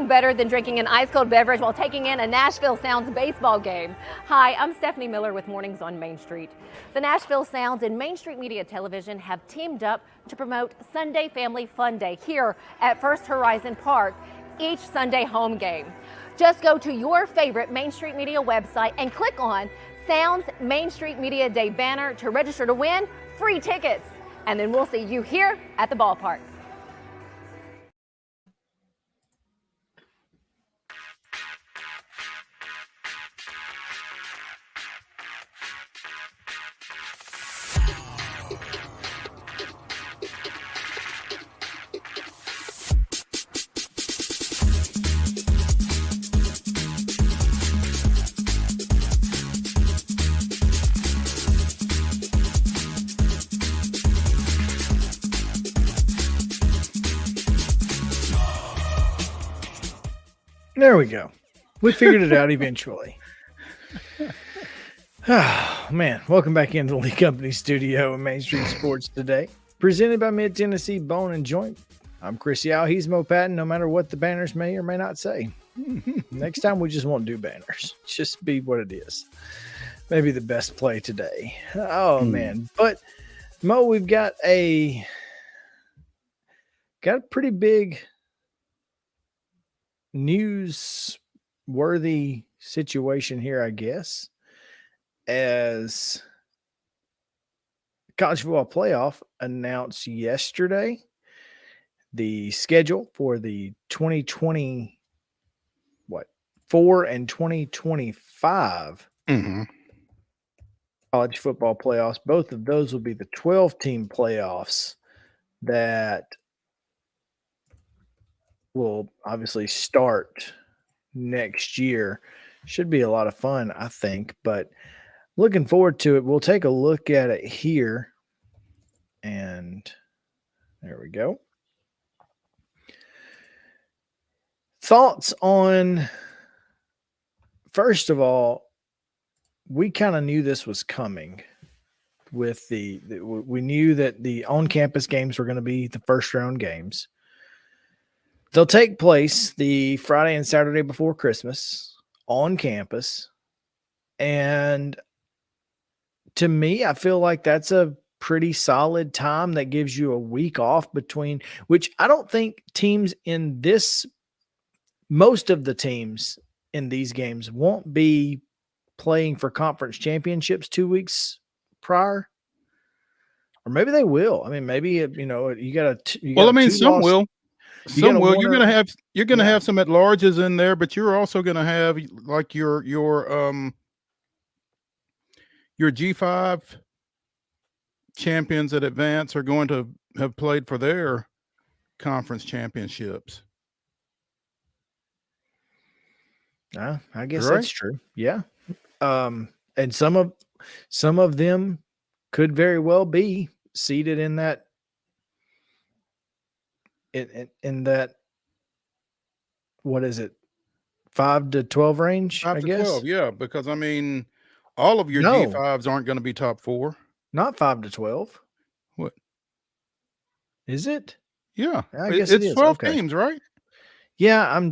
Better than drinking an ice-cold beverage while taking in a Nashville Sounds baseball game. Hi, I'm Stephanie Miller with Mornings on Main Street. The Nashville Sounds and Main Street Media Television have teamed up to promote Sunday Family Fun Day here at First Horizon Park each Sunday home game. Just go to your favorite Main Street Media website and click on Sounds Main Street Media Day banner to register to win free tickets. And then we'll see you here at the ballpark. There we go. We figured it out eventually. Oh, man. Welcome back into the Lee Company studio in Main Street Sports today. Presented by Mid Tennessee Bone and Joint. I'm Chris Yow. He's Mo Patton, no matter what the banners may or may not say. Next time, we just won't do banners. Just be what it is. Maybe the best play today. Oh, man. But, Mo, we've got a pretty big news-worthy situation here, I guess, as college football playoff announced yesterday the schedule for the 2024 and 2025 college football playoffs. Both of those will be the 12-team playoffs that will obviously start next year. Should be a lot of fun, I think, but looking forward to it. We'll take a look at it here. And there we go. Thoughts on, first of all, we kind of knew this was coming with we knew that the on-campus games were going to be the first round games. They'll take place the Friday and Saturday before Christmas on campus. And to me, I feel like that's a pretty solid time that gives you a week off between, which I don't think teams in this, most of the teams in these games won't be playing for conference championships 2 weeks prior. Or maybe they will. I mean, maybe, you got Well, I mean, two some loss. will. You got Some a will. winner. You're gonna Yeah. have some at larges in there, but you're also gonna have like your G5 champions that advance are going to have played for their conference championships. I guess Right? that's true. Yeah. And some of them could very well be seated in that in that, what is it, 5 to 12 range, 5 I to guess. 12, yeah, because I mean, all of your No, G5s aren't going to be top 4. not 5 to 12. What? Is it? Yeah, I guess it it's is. 12 Okay. teams, right? Yeah,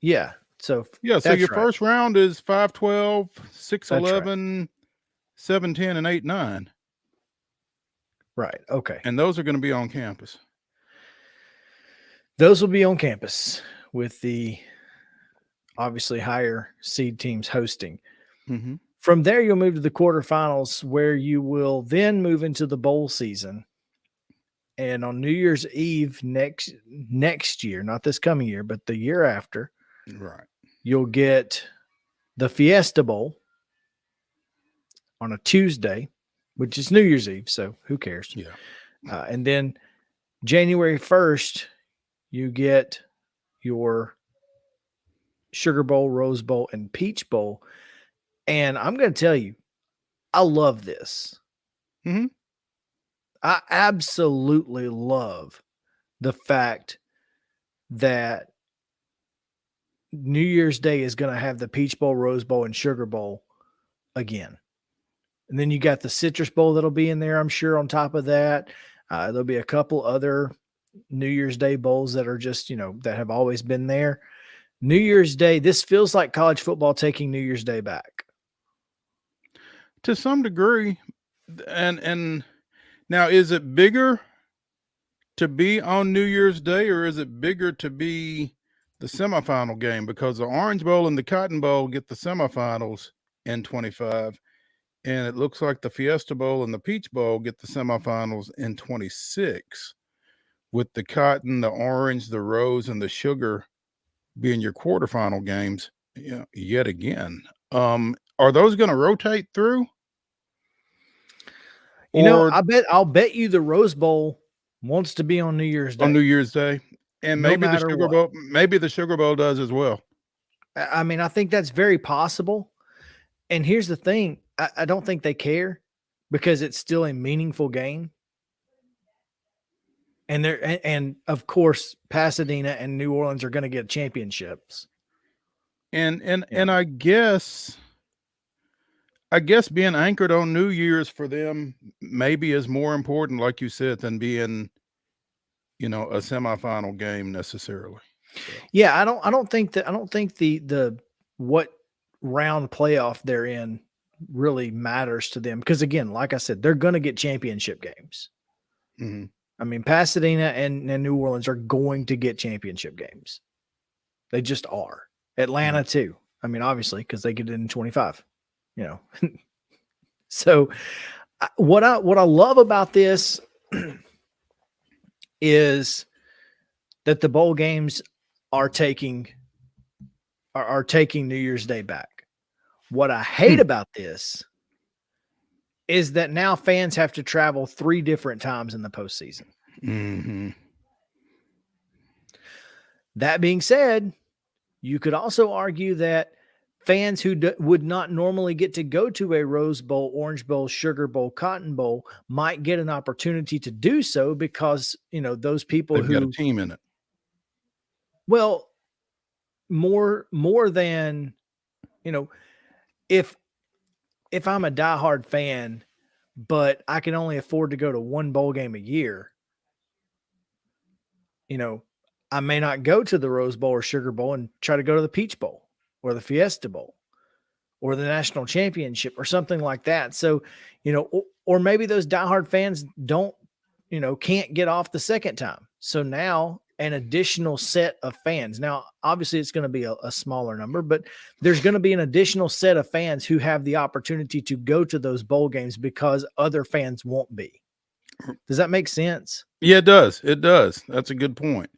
yeah. So Yeah, so that's your right. first round is 5-12, 6-11, 7-10, and 8-9. Right. Okay. And those are going to be on campus. Those will be on campus with the obviously higher seed teams hosting. Mm-hmm. From there, you'll move to the quarterfinals, where you will then move into the bowl season. And on New Year's Eve next year, not this coming year, but the year after, Right, you'll get the Fiesta Bowl on a Tuesday, which is New Year's Eve. So who cares? yeah. And then January 1st, you get your Sugar Bowl, Rose Bowl, and Peach Bowl. And I'm going to tell you, I love this. Mm-hmm. I absolutely love the fact that New Year's Day is going to have the Peach Bowl, Rose Bowl, and Sugar Bowl again. And then you got the Citrus Bowl that'll be in there, I'm sure, on top of that. There'll be a couple other New Year's Day bowls that are just, that have always been there. New Year's Day, this feels like college football taking New Year's Day back. To some degree. And now, is it bigger to be on New Year's Day, or is it bigger to be the semifinal game? Because the Orange Bowl and the Cotton Bowl get the semifinals in 25, and it looks like the Fiesta Bowl and the Peach Bowl get the semifinals in 26, with the Cotton, the Orange, the Rose, and the Sugar being your quarterfinal games, yet again. Are those going to rotate through? I'll bet you the Rose Bowl wants to be on New Year's Day. On New Year's Day. And No maybe the matter Sugar what. Bowl, maybe the Sugar Bowl does as well. I mean, I think that's very possible. And here's the thing. I don't think they care, because it's still a meaningful game. And of course, Pasadena and New Orleans are going to get championships. And I guess being anchored on New Year's for them maybe is more important, like you said, than being, a semifinal game necessarily. So. Yeah, I don't think the what round playoff they're in really matters to them, because again, like I said, they're going to get championship games. Mm-hmm. I mean, Pasadena and New Orleans are going to get championship games. They just are. Atlanta too. I mean, obviously, because they get it in 25. So what I love about this is that the bowl games are taking New Year's Day back. What I hate about this is that now fans have to travel 3 different times in the postseason. Mm-hmm. That being said, you could also argue that fans who would not normally get to go to a Rose Bowl, Orange Bowl, Sugar Bowl, Cotton Bowl might get an opportunity to do so, because, those people They've got a team in it. Well, more than, if I'm a diehard fan, but I can only afford to go to one bowl game a year, I may not go to the Rose Bowl or Sugar Bowl and try to go to the Peach Bowl or the Fiesta Bowl or the national championship or something like that. So, or maybe those diehard fans can't get off the second time. So now an additional set of fans. Now, obviously it's going to be a smaller number, but there's going to be an additional set of fans who have the opportunity to go to those bowl games because other fans won't be. Does that make sense? Yeah, it does. It does. That's a good point.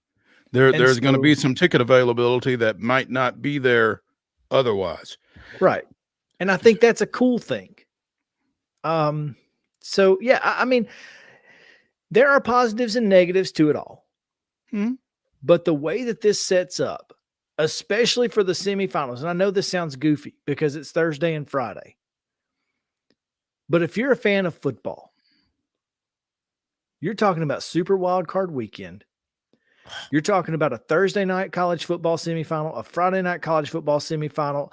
There's going to be some ticket availability that might not be there otherwise. Right. And I think that's a cool thing. So yeah, I mean, there are positives and negatives to it all. But the way that this sets up, especially for the semifinals, and I know this sounds goofy because it's Thursday and Friday, but if you're a fan of football, you're talking about Super Wild Card Weekend. You're talking about a Thursday night college football semifinal, a Friday night college football semifinal,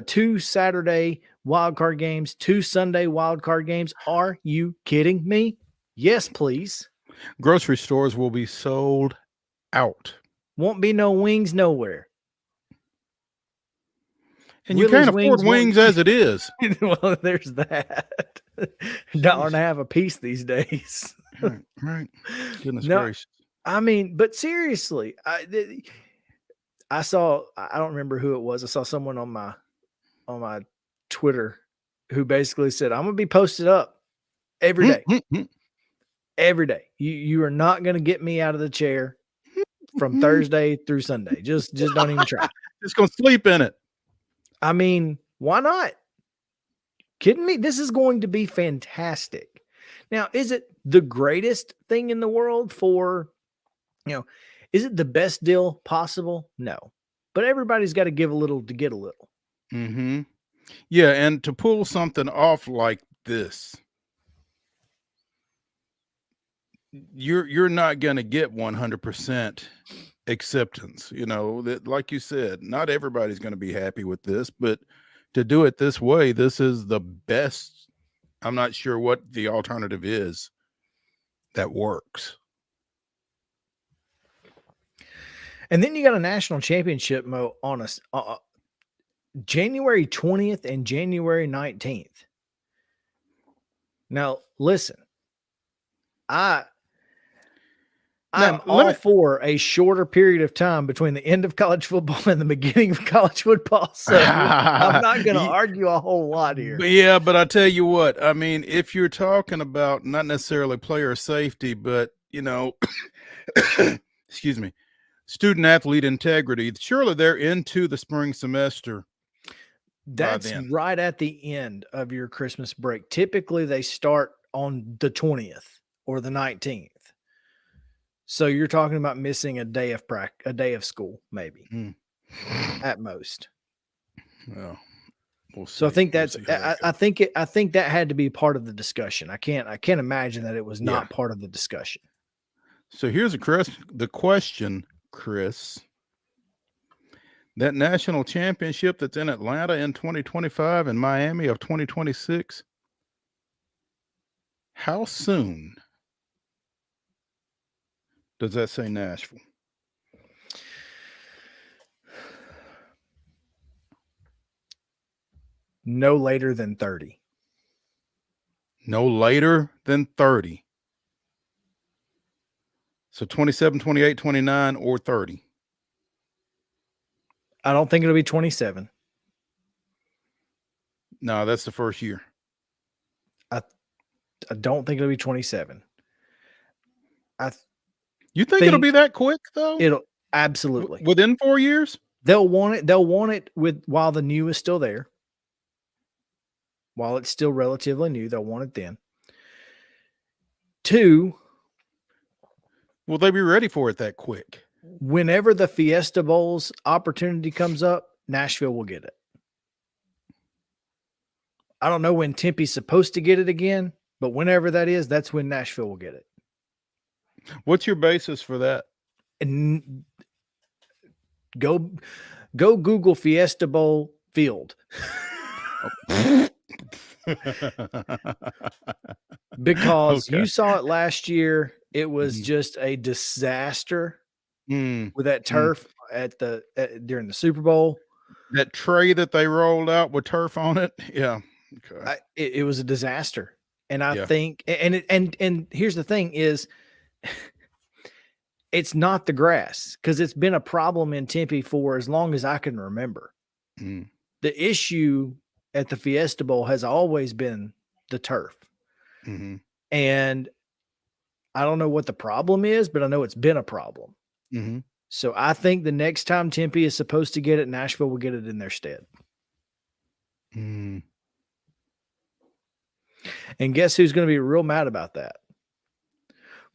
2 Saturday wild card games, 2 Sunday wild card games. Are you kidding me? Yes, please. Grocery stores will be sold out. Won't be no wings nowhere. And you can't afford wings as it is. Well, there's that. $1.50 a piece these days. Right. Goodness gracious. I mean, but seriously, I saw, I don't remember who it was. I saw someone on my Twitter who basically said, I'm going to be posted up every day. Every day. You are not going to get me out of the chair from Thursday through Sunday. Just don't even try. Just going to sleep in it. I mean, why not? Kidding me? This is going to be fantastic. Now, is it the greatest thing in the world for, is it the best deal possible? No. But everybody's got to give a little to get a little. Mm-hmm. Yeah, and to pull something off like this, you're not going to get 100% acceptance. That, like you said, not everybody's going to be happy with this, but to do it this way, this is the best. I'm not sure what the alternative is that works. And then you got a national championship on us January 20th and January 19th. Now, listen, I'm all for a shorter period of time between the end of college football and the beginning of college football. So I'm not going to argue a whole lot here. But I tell you what, I mean, if you're talking about not necessarily player safety, but, excuse me, student athlete integrity, surely they're into the spring semester. That's right at the end of your Christmas break. Typically they start on the 20th or the 19th. So you're talking about missing a day of school, maybe at most. Well, we'll see. So I think I think that had to be part of the discussion. I can't imagine that it was not part of the discussion. So here's the question, Chris. That national championship that's in Atlanta in 2025 and Miami of 2026, how soon does that say Nashville? No later than 30. No later than 30. So 27, 28, 29, or 30. I don't think it'll be 27. No, that's the first year. I don't think it'll be 27. You think it'll be that quick though? It'll absolutely within 4 years. They'll want it while the new is still there. While it's still relatively new, they'll want it then. 2, will they be ready for it that quick? Whenever the Fiesta Bowls opportunity comes up, Nashville will get it. I don't know when Tempe's supposed to get it again, but whenever that is, that's when Nashville will get it. What's your basis for that? And go Google Fiesta Bowl field. Because you saw it last year. It was just a disaster. with that turf during the Super Bowl. That tray that they rolled out with turf on it. Yeah. Okay. It was a disaster. And I Yeah. think, and here's the thing is, it's not the grass, because it's been a problem in Tempe for as long as I can remember. Mm. The issue at the Fiesta Bowl has always been the turf. Mm-hmm. And I don't know what the problem is, but I know it's been a problem. Mm-hmm. So I think the next time Tempe is supposed to get it, Nashville will get it in their stead. Mm. And guess who's going to be real mad about that?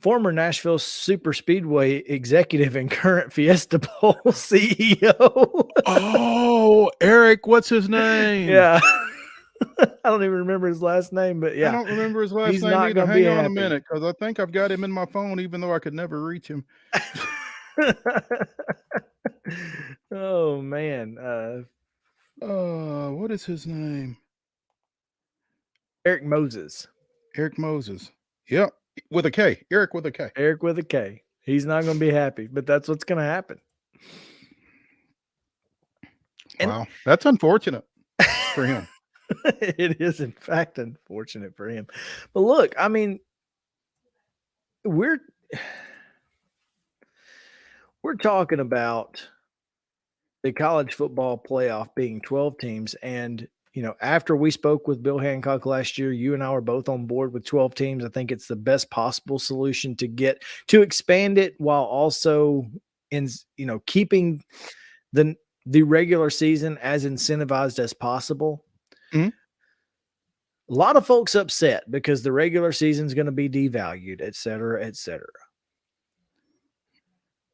Former Nashville Super Speedway executive and current Fiesta Bowl CEO. Oh, Eric, what's his name? Yeah. I don't even remember his last name, but yeah. I don't remember his last He's name not either. gonna Hang be on happy. a minute, because I think I've got him in my phone, even though I could never reach him. Oh man. What is his name? Eric Moses. Eric Moses. Yep. With a K. Eric with a K. Eric with a K. He's not going to be happy, but that's what's going to happen. Wow. That's unfortunate for him. It is, in fact, unfortunate for him. But look, I mean, we're talking about the college football playoff being 12 teams. And, you know, after we spoke with Bill Hancock last year, you and I were both on board with 12 teams. I think it's the best possible solution to expand it while also keeping the regular season as incentivized as possible. Mm-hmm. A lot of folks upset because the regular season is going to be devalued, et cetera, et cetera.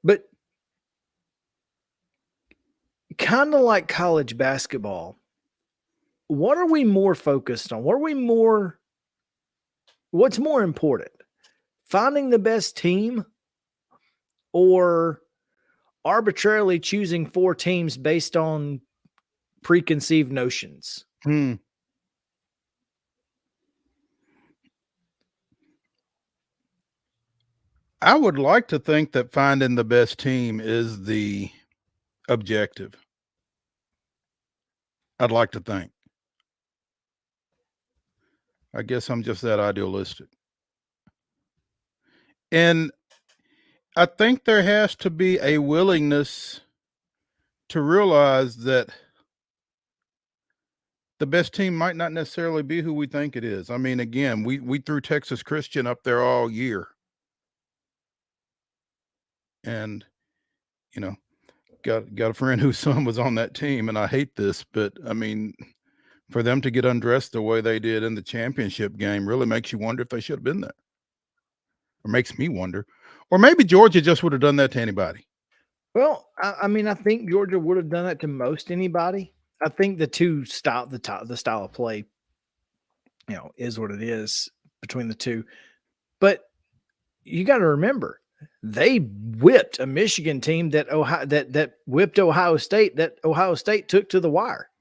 But kind of like college basketball, what are we more focused on? What's more important? Finding the best team or arbitrarily choosing 4 teams based on preconceived notions? I would like to think that finding the best team is the objective. I'd like to think. I guess I'm just that idealistic. And I think there has to be a willingness to realize that the best team might not necessarily be who we think it is. I mean, again, we threw Texas Christian up there all year. And, you know, got a friend whose son was on that team, and I hate this, but I mean, for them to get undressed the way they did in the championship game really makes you wonder if they should have been there. Or makes me wonder. Or maybe Georgia just would have done that to anybody. Well, I mean, I think Georgia would have done that to most anybody. I think the style of play, you know, is what it is between the two. But you got to remember, they whipped a Michigan team that whipped Ohio State, that Ohio State took to the wire,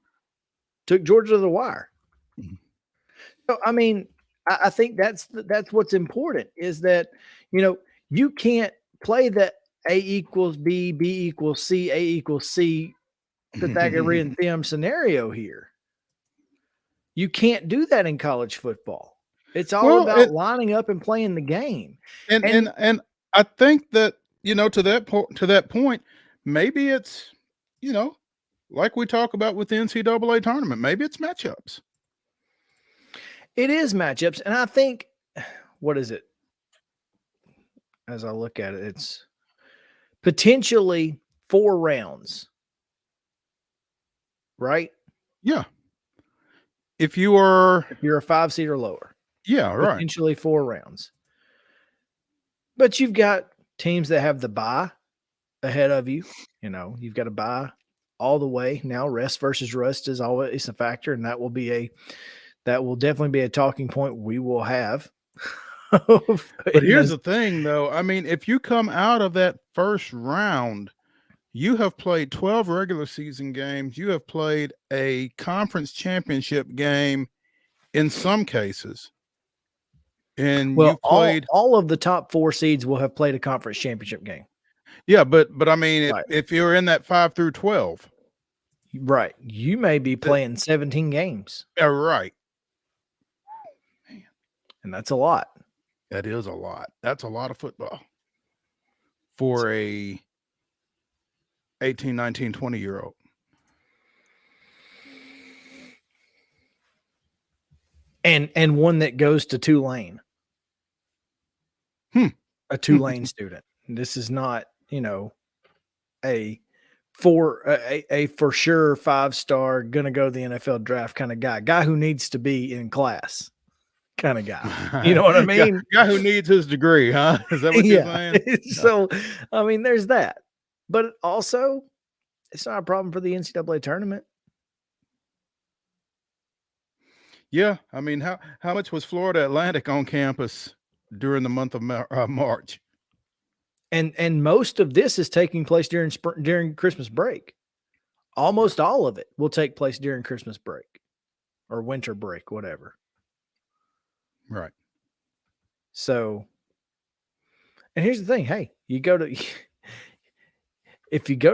took Georgia to the wire. Mm-hmm. So, I mean, I think that's what's important is that, you know, you can't play the A equals B, B equals C, A equals C Pythagorean theorem scenario here. You can't do that in college football. It's all about lining up and playing the game. And I think that, you know, to that point, maybe it's, you know, like we talk about with the NCAA tournament, maybe it's matchups. It is matchups. And I think, what is it? As I look at it, it's potentially 4 rounds. Right? Yeah. If you're a 5 seed or lower. Yeah, right. Potentially 4 rounds. But you've got teams that have the bye ahead of you. You know, you've got a bye all the way. Now rest versus rust is always a factor, and that will definitely be a talking point we will have. But here's the thing, though. I mean, if you come out of that first round, you have played 12 regular season games. You have played a conference championship game in some cases. And well, you played all of the top 4 seeds will have played a conference championship game. Yeah, but I mean, Right. if you're in that 5 through 12, Right. You may be playing 17 games, right. and that's a lot. That is a lot. That's a lot of football for a 18, 19, 20-year-old. And one that goes to Tulane. A Tulane student. This is not, a for sure 5-star gonna go to the NFL draft kind of guy who needs to be in class kind of guy. You know what I mean? Guy who needs his degree, huh? Is that what you're saying? So, I mean, there's that. But also, it's not a problem for the NCAA tournament. Yeah, I mean, how much was Florida Atlantic on campus during the month of March? And most of this is taking place during Christmas break. Almost all of it will take place during Christmas break or winter break, whatever. Right. So, and here's the thing. Hey, if you go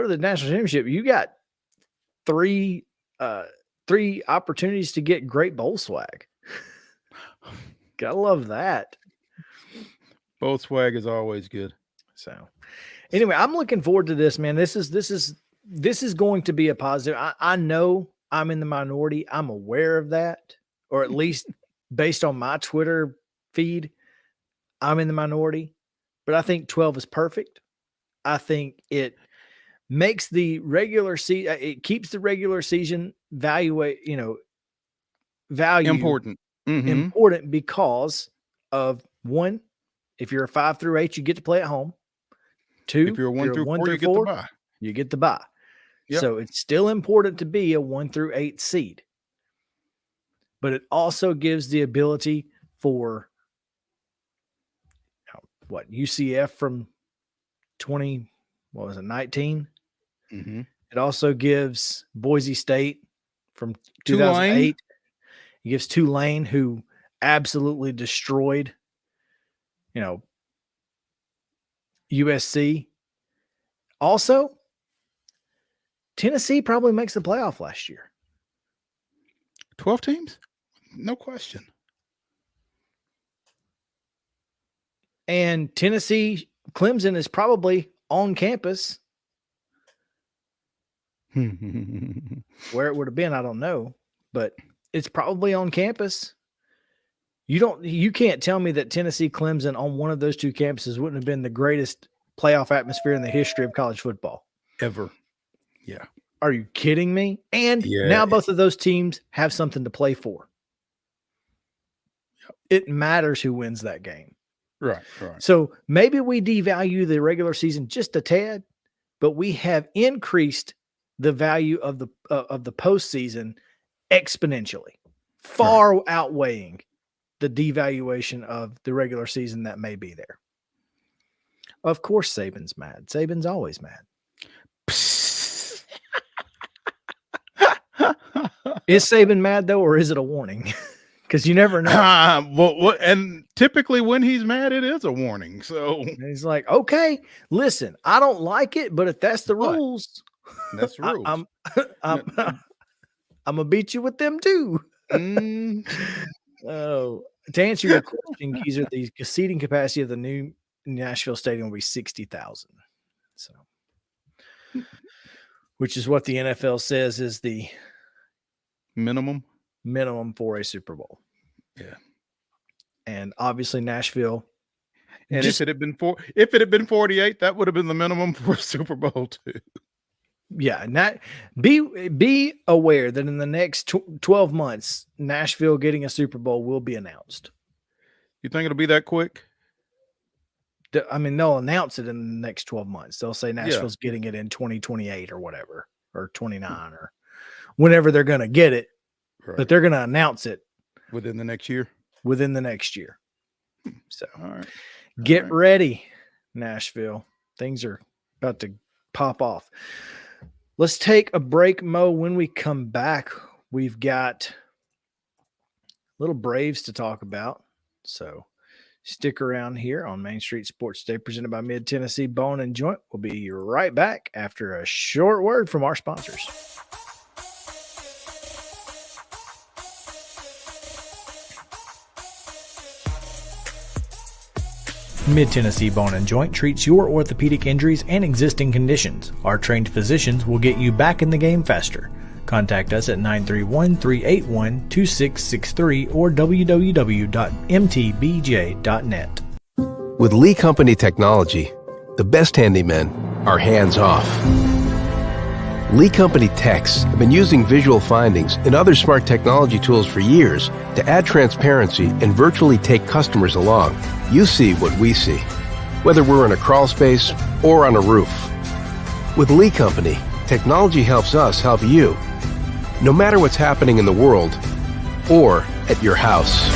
to the national championship, you got three opportunities to get great bowl swag. Gotta love that. Bowl swag is always good. So anyway, I'm looking forward to this, man. This is going to be a positive. I know I'm in the minority. I'm aware of that, or at least based on my Twitter feed, I'm in the minority. But I think 12 is perfect. I think it makes the regular season, it keeps the regular season value Important. Important because of one, if you're a 5 through 8, you get to play at home. 2, if you're 1 through 4, you get the bye. You get the bye. Yep. So it's still important to be a 1 through 8 seed. But it also gives the ability for UCF from 19? Mm-hmm. It also gives Boise State from 2008. Tulane. It gives Tulane, who absolutely destroyed, USC. Also, Tennessee probably makes the playoff last year. 12 teams? No question. And Clemson is probably on campus. Where it would have been, I don't know, but it's probably on campus. You can't tell me that Tennessee Clemson on one of those two campuses wouldn't have been the greatest playoff atmosphere in the history of college football. Ever. Yeah. Are you kidding me? And now both of those teams have something to play for. It matters who wins that game. Right. So maybe we devalue the regular season just a tad, but we have increased the value of the postseason exponentially, far outweighing the devaluation of the regular season that may be there. Of course, Saban's mad. Saban's always mad. Is Saban mad though, or is it a warning? Because you never know. And typically when he's mad, it is a warning. So and he's like, okay, listen, I don't like it, but if that's the rules, that's the rules. I'm gonna beat you with them too. Oh, to answer your question, Geezer, the seating capacity of the new Nashville Stadium will be 60,000. So, which is what the NFL says is the minimum for a Super Bowl. Yeah. And obviously Nashville. And if it had been 48, that would have been the minimum for a Super Bowl too. Yeah, be aware that in the next 12 months, Nashville getting a Super Bowl will be announced. You think it'll be that quick? I mean, they'll announce it in the next 12 months. They'll say Nashville's getting it in 2028 or whatever, or 29 or whenever they're going to get it. Right. But they're going to announce it within the next year. So all right. Get ready, Nashville. Things are about to pop off. Let's take a break, Mo. When we come back, we've got little Braves to talk about. So Stick around here on Main Street Sports Day, presented by Mid Tennessee Bone and Joint. We'll be right back after a short word from our sponsors. Mid Tennessee Bone and Joint treats your orthopedic injuries and existing conditions. Our trained physicians will get you back in the game faster. Contact us at 931-381-2663 or www.mtbj.net. With Lee Company technology, the best handymen are hands-off. Lee Company techs have been using visual findings and other smart technology tools for years to add transparency and virtually take customers along. You see what we see, whether we're in a crawl space or on a roof. With Lee Company, technology helps us help you, no matter what's happening in the world or at your house.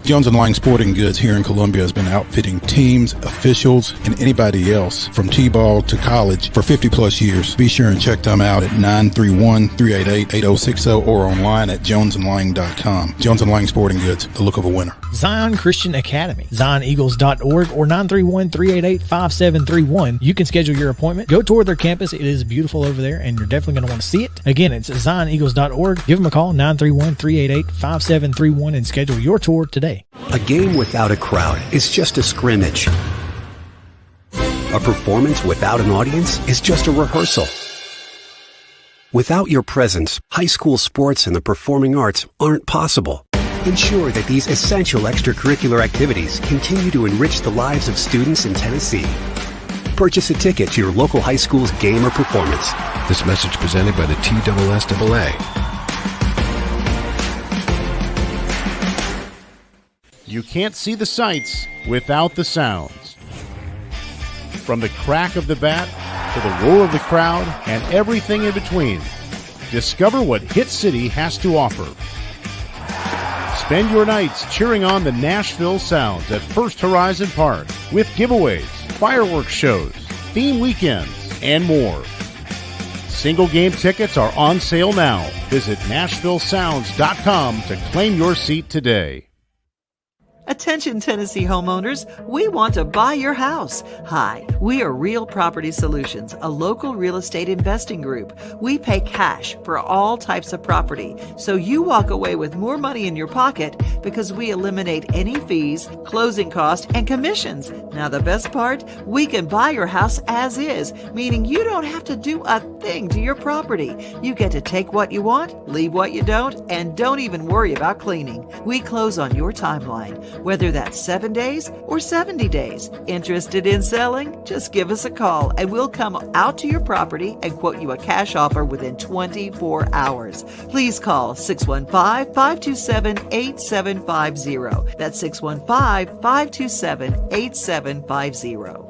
Jones & Lang Sporting Goods here in Columbia has been outfitting teams, officials, and anybody else from T-ball to college for 50-plus years. Be sure and check them out at 931-388-8060 or online at jonesandlang.com. Jones & Lang Sporting Goods, the look of a winner. Zion Christian Academy, zioneagles.org or 931-388-5731. You can schedule your appointment. Go tour their campus. It is beautiful over there, and you're definitely going to want to see it. Again, it's zioneagles.org. Give them a call, 931-388-5731, and schedule your tour today. A game without a crowd is just a scrimmage. A performance without an audience is just a rehearsal. Without your presence, high school sports and the performing arts aren't possible. Ensure that these essential extracurricular activities continue to enrich the lives of students in Tennessee. Purchase a ticket to your local high school's game or performance. This message presented by the TSSAA. You can't see the sights without the sounds. From the crack of the bat to the roar of the crowd and everything in between, discover what Hit City has to offer. Spend your nights cheering on the Nashville Sounds at First Horizon Park with giveaways, fireworks shows, theme weekends, and more. Single game tickets are on sale now. Visit NashvilleSounds.com to claim your seat today. Attention Tennessee homeowners, we want to buy your house. Hi, we are Real Property Solutions, a local real estate investing group. We pay cash for all types of property, so you walk away with more money in your pocket because we eliminate any fees, closing costs, and commissions. Now the best part, we can buy your house as is, meaning you don't have to do a thing to your property. You get to take what you want, leave what you don't, and don't even worry about cleaning. We close on your timeline, whether that's 7 days or 70 days. Interested in selling? Just give us a call and we'll come out to your property and quote you a cash offer within 24 hours. Please call 615-527-8750. That's 615-527-8750.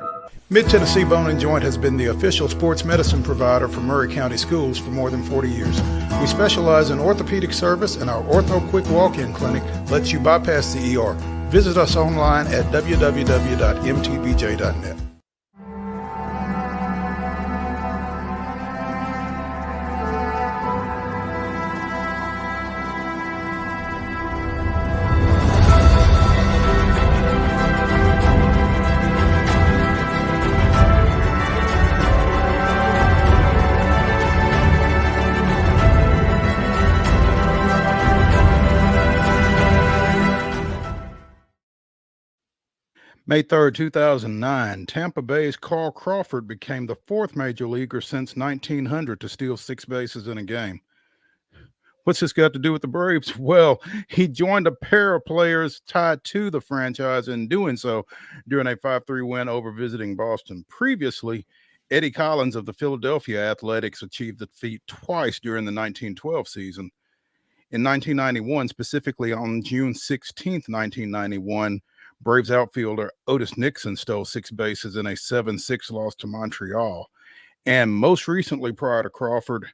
Mid-Tennessee Bone and Joint has been the official sports medicine provider for Murray County Schools for more than 40 years. We specialize in orthopedic service, and our Ortho Quick Walk-In Clinic lets you bypass the ER. Visit us online at www.mtbj.net. May 3rd, 2009, Tampa Bay's Carl Crawford became the fourth major leaguer since 1900 to steal 6 bases in a game. What's this got to do with the Braves? Well, he joined a pair of players tied to the franchise in doing so during a 5-3 win over visiting Boston. Previously, Eddie Collins of the Philadelphia Athletics achieved the feat twice during the 1912 season. In 1991, specifically on June 16th, 1991, Braves outfielder Otis Nixon stole 6 bases in a 7-6 loss to Montreal. And most recently, prior to Crawford,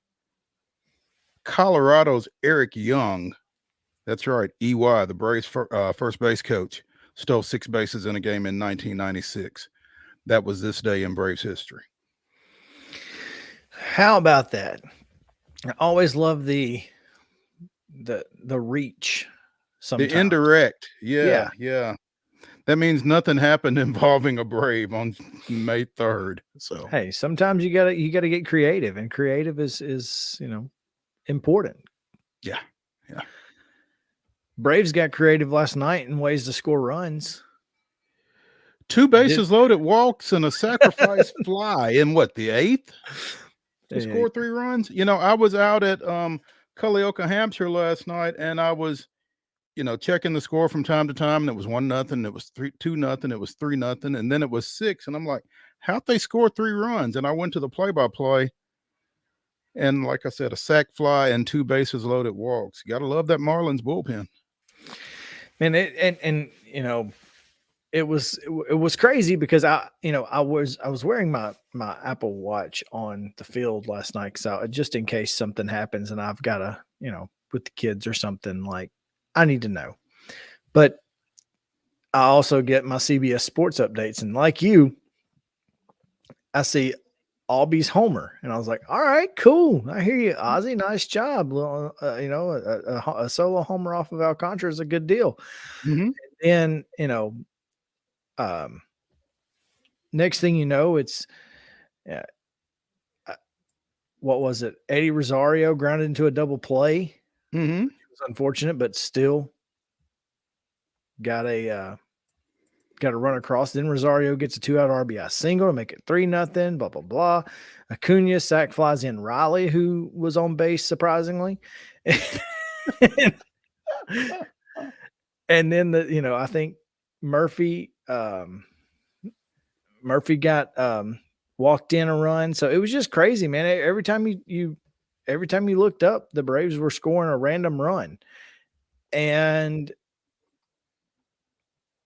Colorado's Eric Young, that's right, EY, the Braves' first base coach, stole 6 bases in a game in 1996. That was this day in Braves history. How about that? I always love the reach sometimes. The indirect. Yeah. Yeah. That means nothing happened involving a Brave on May 3rd. So Hey, sometimes you gotta get creative, and creative is important. yeah. Yeah. Braves got creative last night in ways to score runs. 2 bases loaded walks and a sacrifice fly in what, the 8th? To score 3 runs. I was out at Culleoka, Hampshire last night, and I was, checking the score from time to time, and it was 1-0, it was 2-0, it was 3-0, and then it was 6. And I'm like, how'd they score 3 runs? And I went to the play-by-play, and like I said, a sac fly and 2 bases loaded walks. You gotta love that Marlins bullpen. And it was crazy because I was wearing my Apple Watch on the field last night, just in case something happens and I've got to, with the kids or something, like I need to know. But I also get my CBS Sports updates, and like you, I see Albie's homer, and I was like, all right, cool. I hear you, Ozzie. Nice job. A solo homer off of Alcantara is a good deal. Mm-hmm. And next thing you know, it's what was it? Eddie Rosario grounded into a double play. Mm-hmm. It was unfortunate, but still got a run across. Then Rosario gets a 2-out RBI single to make it 3-0. Blah blah blah. Acuna sack flies in Riley, who was on base surprisingly, and then I think Murphy got walked in a run. So it was just crazy, man. Every time you looked up, the Braves were scoring a random run. And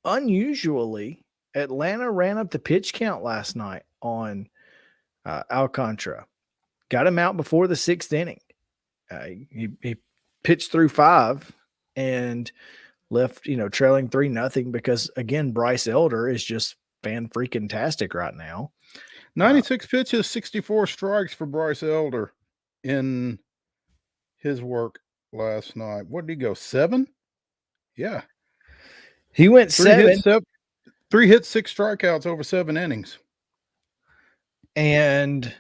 unusually, Atlanta ran up the pitch count last night on Alcantara. Got him out before the 6th inning. He pitched through 5 and left, trailing 3-0 because, again, Bryce Elder is just fan-freaking-tastic right now. 96 pitches, 64 strikes for Bryce Elder in his work last night. What did he go, 7? Yeah. He went 7. 3 hits, 6 strikeouts over 7 innings. And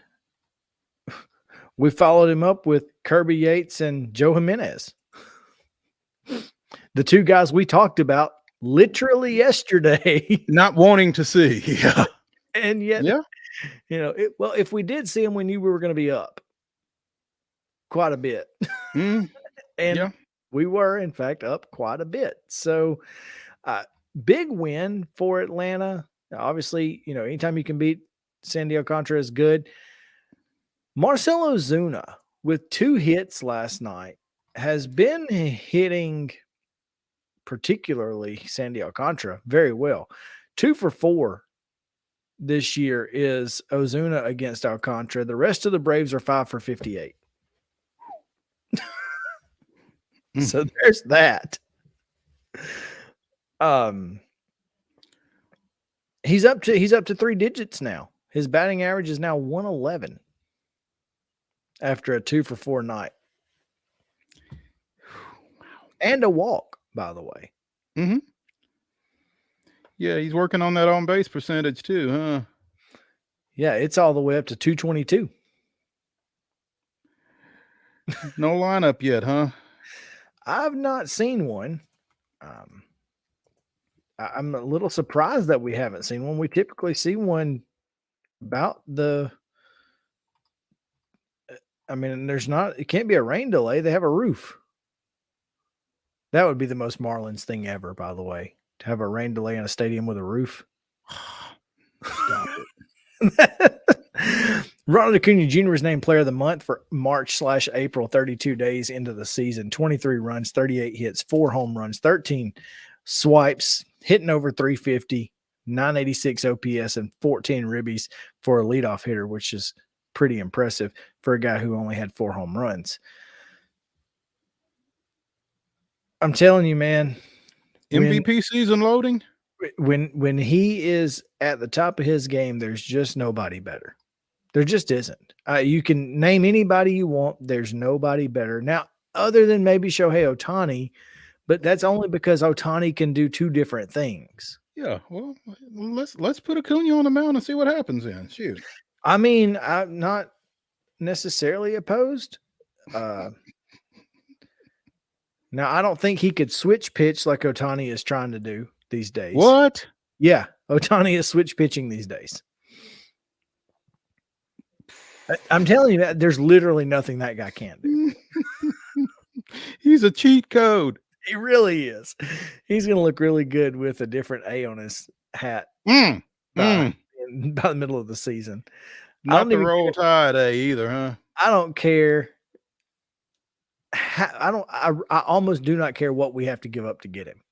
we followed him up with Kirby Yates and Joe Jimenez. The 2 guys we talked about literally yesterday. Not wanting to see. Yeah. And yet, if we did see him, we knew we were going to be up quite a bit. And we were, in fact, up quite a bit. So, big win for Atlanta. Obviously, anytime you can beat Sandy Alcantara is good. Marcell Ozuna, with 2 hits last night, has been hitting particularly Sandy Alcantara very well. 2 for 4 this year is Ozuna against Alcantara. The rest of the Braves are 5 for 58. So there's that. He's up to 3 digits now. His batting average is now 111 after a 2 for 4 night. And a walk, by the way. Mm-hmm. Yeah, he's working on that on base percentage too, huh? Yeah, it's all the way up to 222. No lineup yet, huh? I've not seen one. I'm a little surprised that we haven't seen one. We typically see one about the. I mean, it can't be a rain delay. They have a roof. That would be the most Marlins thing ever, by the way, to have a rain delay in a stadium with a roof. Stop it. Ronald Acuna Jr. was named Player of the Month for March/April, 32 days into the season. 23 runs, 38 hits, 4 home runs, 13 swipes, hitting over 350, 986 OPS, and 14 ribbies for a leadoff hitter, which is pretty impressive for a guy who only had 4 home runs. I'm telling you, man. MVP season loading? When he is at the top of his game, there's just nobody better. There just isn't. You can name anybody you want. There's nobody better. Now, other than maybe Shohei Ohtani, but that's only because Otani can do two different things. Yeah, well, let's put Acuna on the mound and see what happens then. Shoot. I mean, I'm not necessarily opposed. Now, I don't think he could switch pitch like Otani is trying to do these days. What? Yeah, Otani is switch pitching these days. I'm telling you that there's literally nothing that guy can't do. He's a cheat code. He really is. He's going to look really good with a different A on his hat by the middle of the season. Not the Roll Tide A either, huh? I don't care. I almost do not care what we have to give up to get him.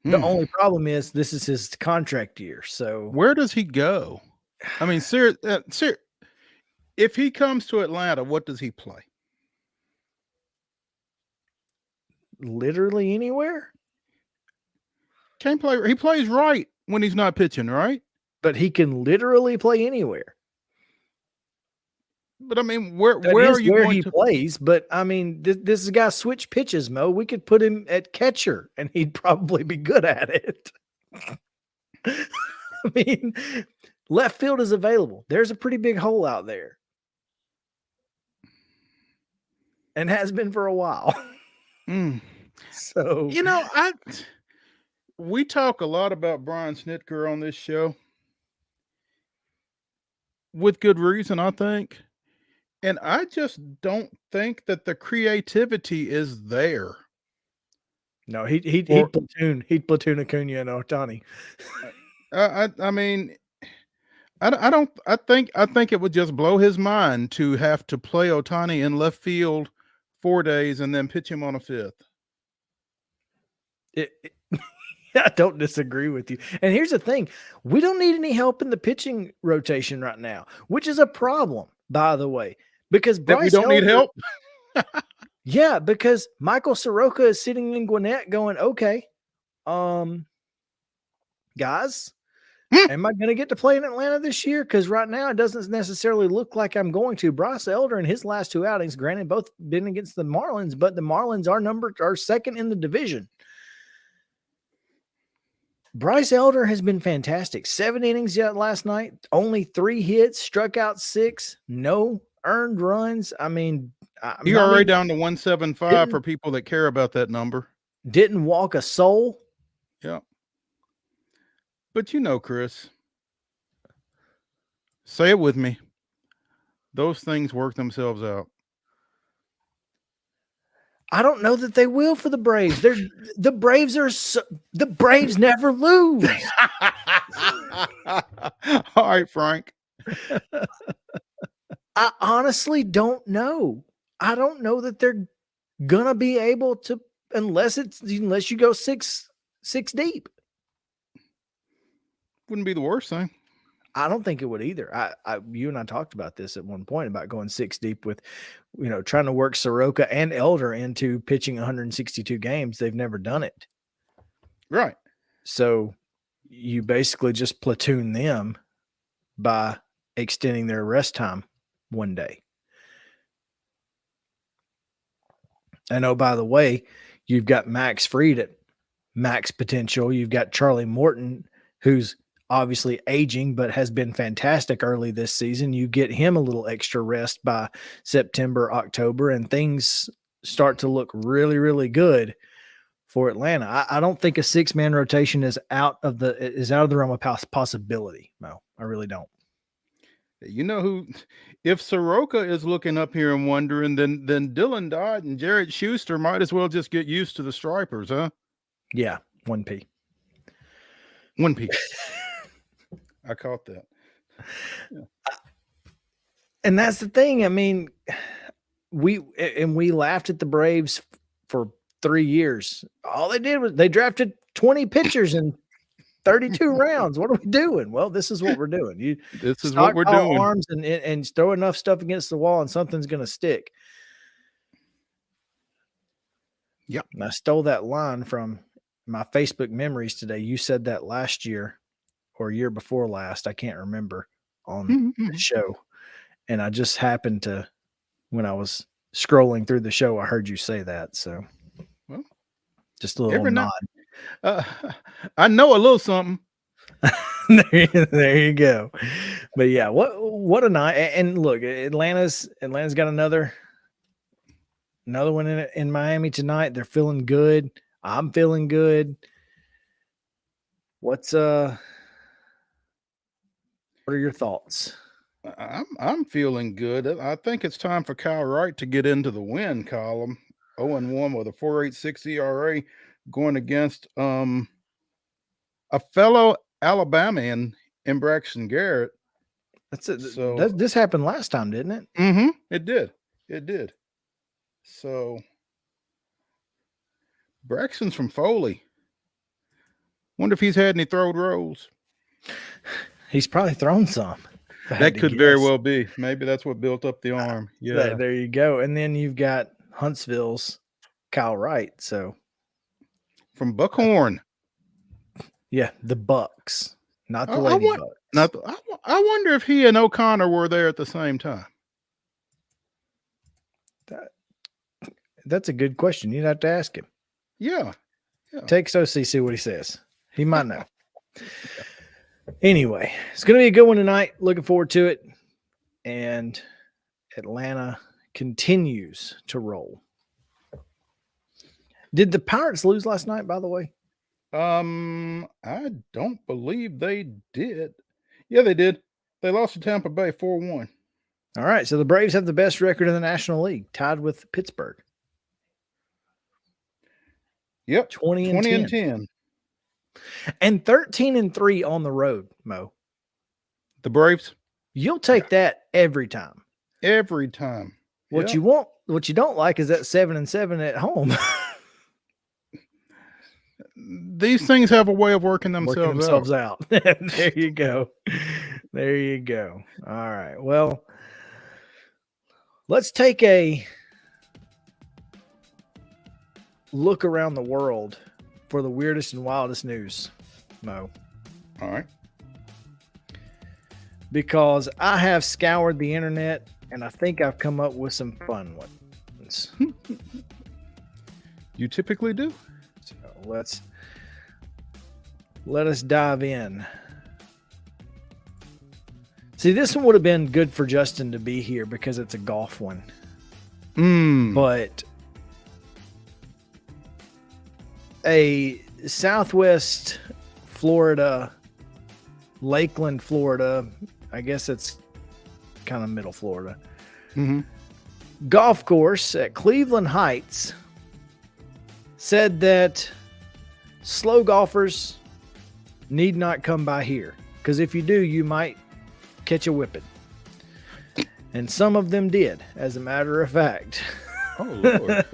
The only problem is this is his contract year. So where does he go? I mean, if he comes to Atlanta, what does he play? Literally anywhere. Can't play. He plays right when he's not pitching, right? But he can literally play anywhere. But I mean, where are you going he to plays? But I mean, this is a guy switch pitches, Mo. We could put him at catcher, and he'd probably be good at it. I mean, left field is available. There's a pretty big hole out there, and has been for a while. So we talk a lot about Brian Snitker on this show, with good reason, I think. And I just don't think that the creativity is there. No, he'd platoon Acuna and Otani. I mean, I think it would just blow his mind to have to play Otani in left field 4 days and then pitch him on a fifth. I don't disagree with you. And here's the thing. We don't need any help in the pitching rotation right now, which is a problem, by the way, because we don't need help. Yeah, because Michael Soroka is sitting in Gwinnett going, okay, guys, am I going to get to play in Atlanta this year? Because right now it doesn't necessarily look like I'm going to. Bryce Elder in his last two outings, granted, both been against the Marlins, but the Marlins are second in the division. Bryce Elder has been fantastic. 7 innings yet last night, only 3 hits, struck out 6, no earned runs. I mean, ERA down to 1.75 for people that care about that number. Didn't walk a soul. Yeah. But Chris, say it with me. Those things work themselves out. I don't know that they will for the Braves. The Braves never lose. All right, Frank. I honestly don't know. I don't know that they're gonna be able to unless you go six deep. Wouldn't be the worst thing. I don't think it would either. You and I talked about this at one point about going 6 deep with, trying to work Soroka and Elder into pitching 162 games. They've never done it. Right. So you basically just platoon them by extending their rest time one day. And by the way, you've got Max Fried at max potential. You've got Charlie Morton, who's obviously aging, but has been fantastic early this season. You get him a little extra rest by September, October, and things start to look really, really good for Atlanta. I don't think a 6-man rotation is out of the realm of possibility. No, I really don't. You know who, if Soroka is looking up here and wondering, then Dylan Dodd and Jared Schuster might as well just get used to the stripers, huh? Yeah, 1P. 1P. I caught that. Yeah. And that's the thing. I mean, we laughed at the Braves for 3 years. All they did was they drafted 20 pitchers in 32 rounds. What are we doing? Well, this is what we're doing. This is what we're doing. Arms and throw enough stuff against the wall and something's going to stick. Yep. And I stole that line from my Facebook memories today. You said that last year or year before last. I can't remember on the show. And I just happened to, when I was scrolling through the show, I heard you say that. So, Well, just a little every nod. I know a little something. there you go. But yeah, what a night! And look, Atlanta's got another one in Miami tonight. They're feeling good. I'm feeling good. What are your thoughts? I'm feeling good. I think it's time for Kyle Wright to get into the win column. 0-1 with a 4.86 ERA, going against a fellow Alabamian in Braxton Garrett. That's it. So this happened last time, didn't it? Mm-hmm. It did. So Braxton's from Foley. Wonder if he's had any throwed rolls. He's probably thrown some. That could very well be. Maybe that's what built up the arm. Yeah. There you go. And then you've got Huntsville's Kyle Wright. So from Buckhorn. Yeah, the Bucks, not the Lady Bucks. I wonder if he and O'Connor were there at the same time. That's a good question. You'd have to ask him. Yeah. Text OC, see what he says. He might know. Anyway, it's going to be a good one tonight. Looking forward to it. And Atlanta continues to roll. Did the Pirates lose last night, by the way? I don't believe they did. Yeah, they did. They lost to Tampa Bay 4-1. All right, so the Braves have the best record in the National League, tied with Pittsburgh. Yep, 20 and 10. And 13-3 on the road, Mo. The Braves? You'll take that every time. Every time. What you don't like is that 7-7 at home. These things have a way of working themselves out. There you go. There you go. All right. Well, let's take a look around the world for the weirdest and wildest news, Mo. All right. Because I have scoured the internet and I think I've come up with some fun ones. You typically do. So let us dive in. See, this one would have been good for Justin to be here because it's a golf one. But a Southwest Florida, Lakeland, Florida, I guess it's kind of middle Florida, golf course at Cleveland Heights said that slow golfers need not come by here because if you do, you might catch a whipping. And some of them did, as a matter of fact. Oh, Lord.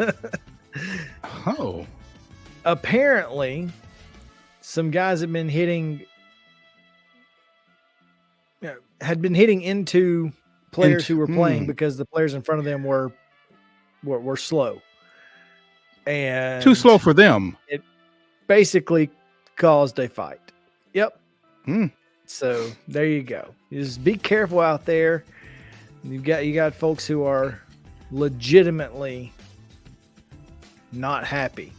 Oh. Apparently, some guys had been hitting into players who were playing because the players in front of them were slow. And too slow for them. It basically caused a fight. Yep. So there you go. Just be careful out there. You got folks who are legitimately not happy.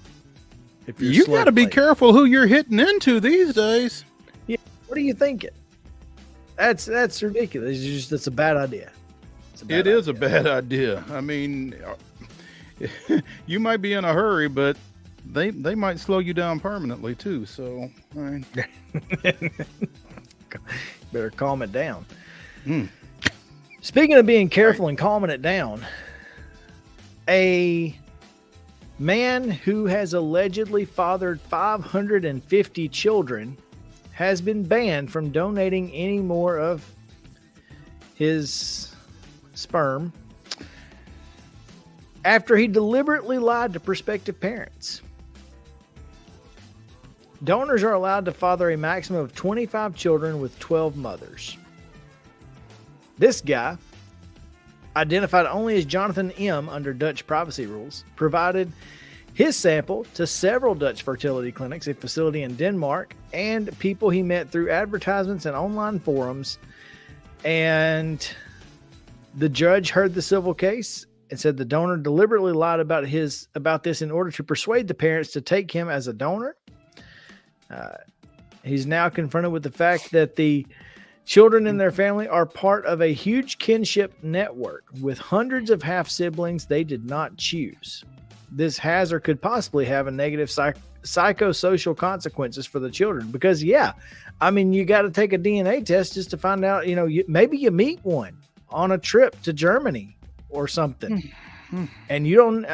If you got to be careful who you're hitting into these days. Yeah. What are you thinking? That's ridiculous. It's a bad idea. It is a bad idea. I mean, you might be in a hurry, but they might slow you down permanently too. So, I mean, better calm it down. Speaking of being careful and calming it down, a man who has allegedly fathered 550 children has been banned from donating any more of his sperm after he deliberately lied to prospective parents. Donors are allowed to father a maximum of 25 children with 12 mothers. This guy, identified only as Jonathan M. under Dutch privacy rules, provided his sample to several Dutch fertility clinics, a facility in Denmark, and people he met through advertisements and online forums. And the judge heard the civil case It said the donor deliberately lied about this in order to persuade the parents to take him as a donor. He's now confronted with the fact that the children in their family are part of a huge kinship network with hundreds of half-siblings they did not choose. This has or could possibly have a negative psychosocial consequences for the children because, you got to take a DNA test just to find out, maybe you meet one on a trip to Germany or something. And you don't,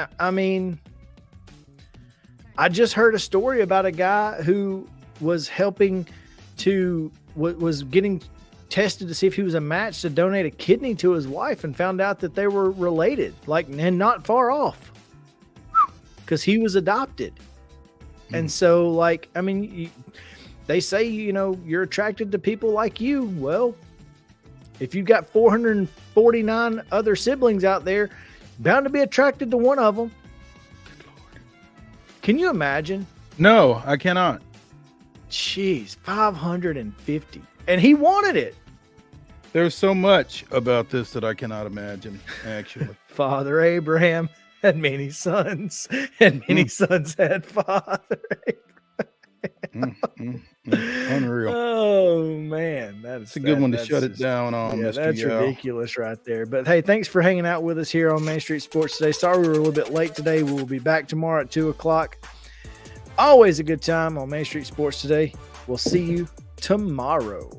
I just heard a story about a guy who was helping was getting tested to see if he was a match to donate a kidney to his wife and found out that they were related, and not far off because he was adopted. And so they say, you're attracted to people like you. Well, if you've got 449 other siblings out there, bound to be attracted to one of them. Good Lord. Can you imagine? No, I cannot. Jeez, 550. And he wanted it. There's so much about this that I cannot imagine, actually. Father Abraham had many sons, and many sons had Father Abraham. Unreal. Oh, man. That's a good one to shut it down on, Mr. That's Yow. ridiculous right there. But, hey, thanks for hanging out with us here on Main Street Sports today. Sorry we were a little bit late today. We'll be back tomorrow at 2 o'clock. Always a good time on Main Street Sports today. We'll see you tomorrow.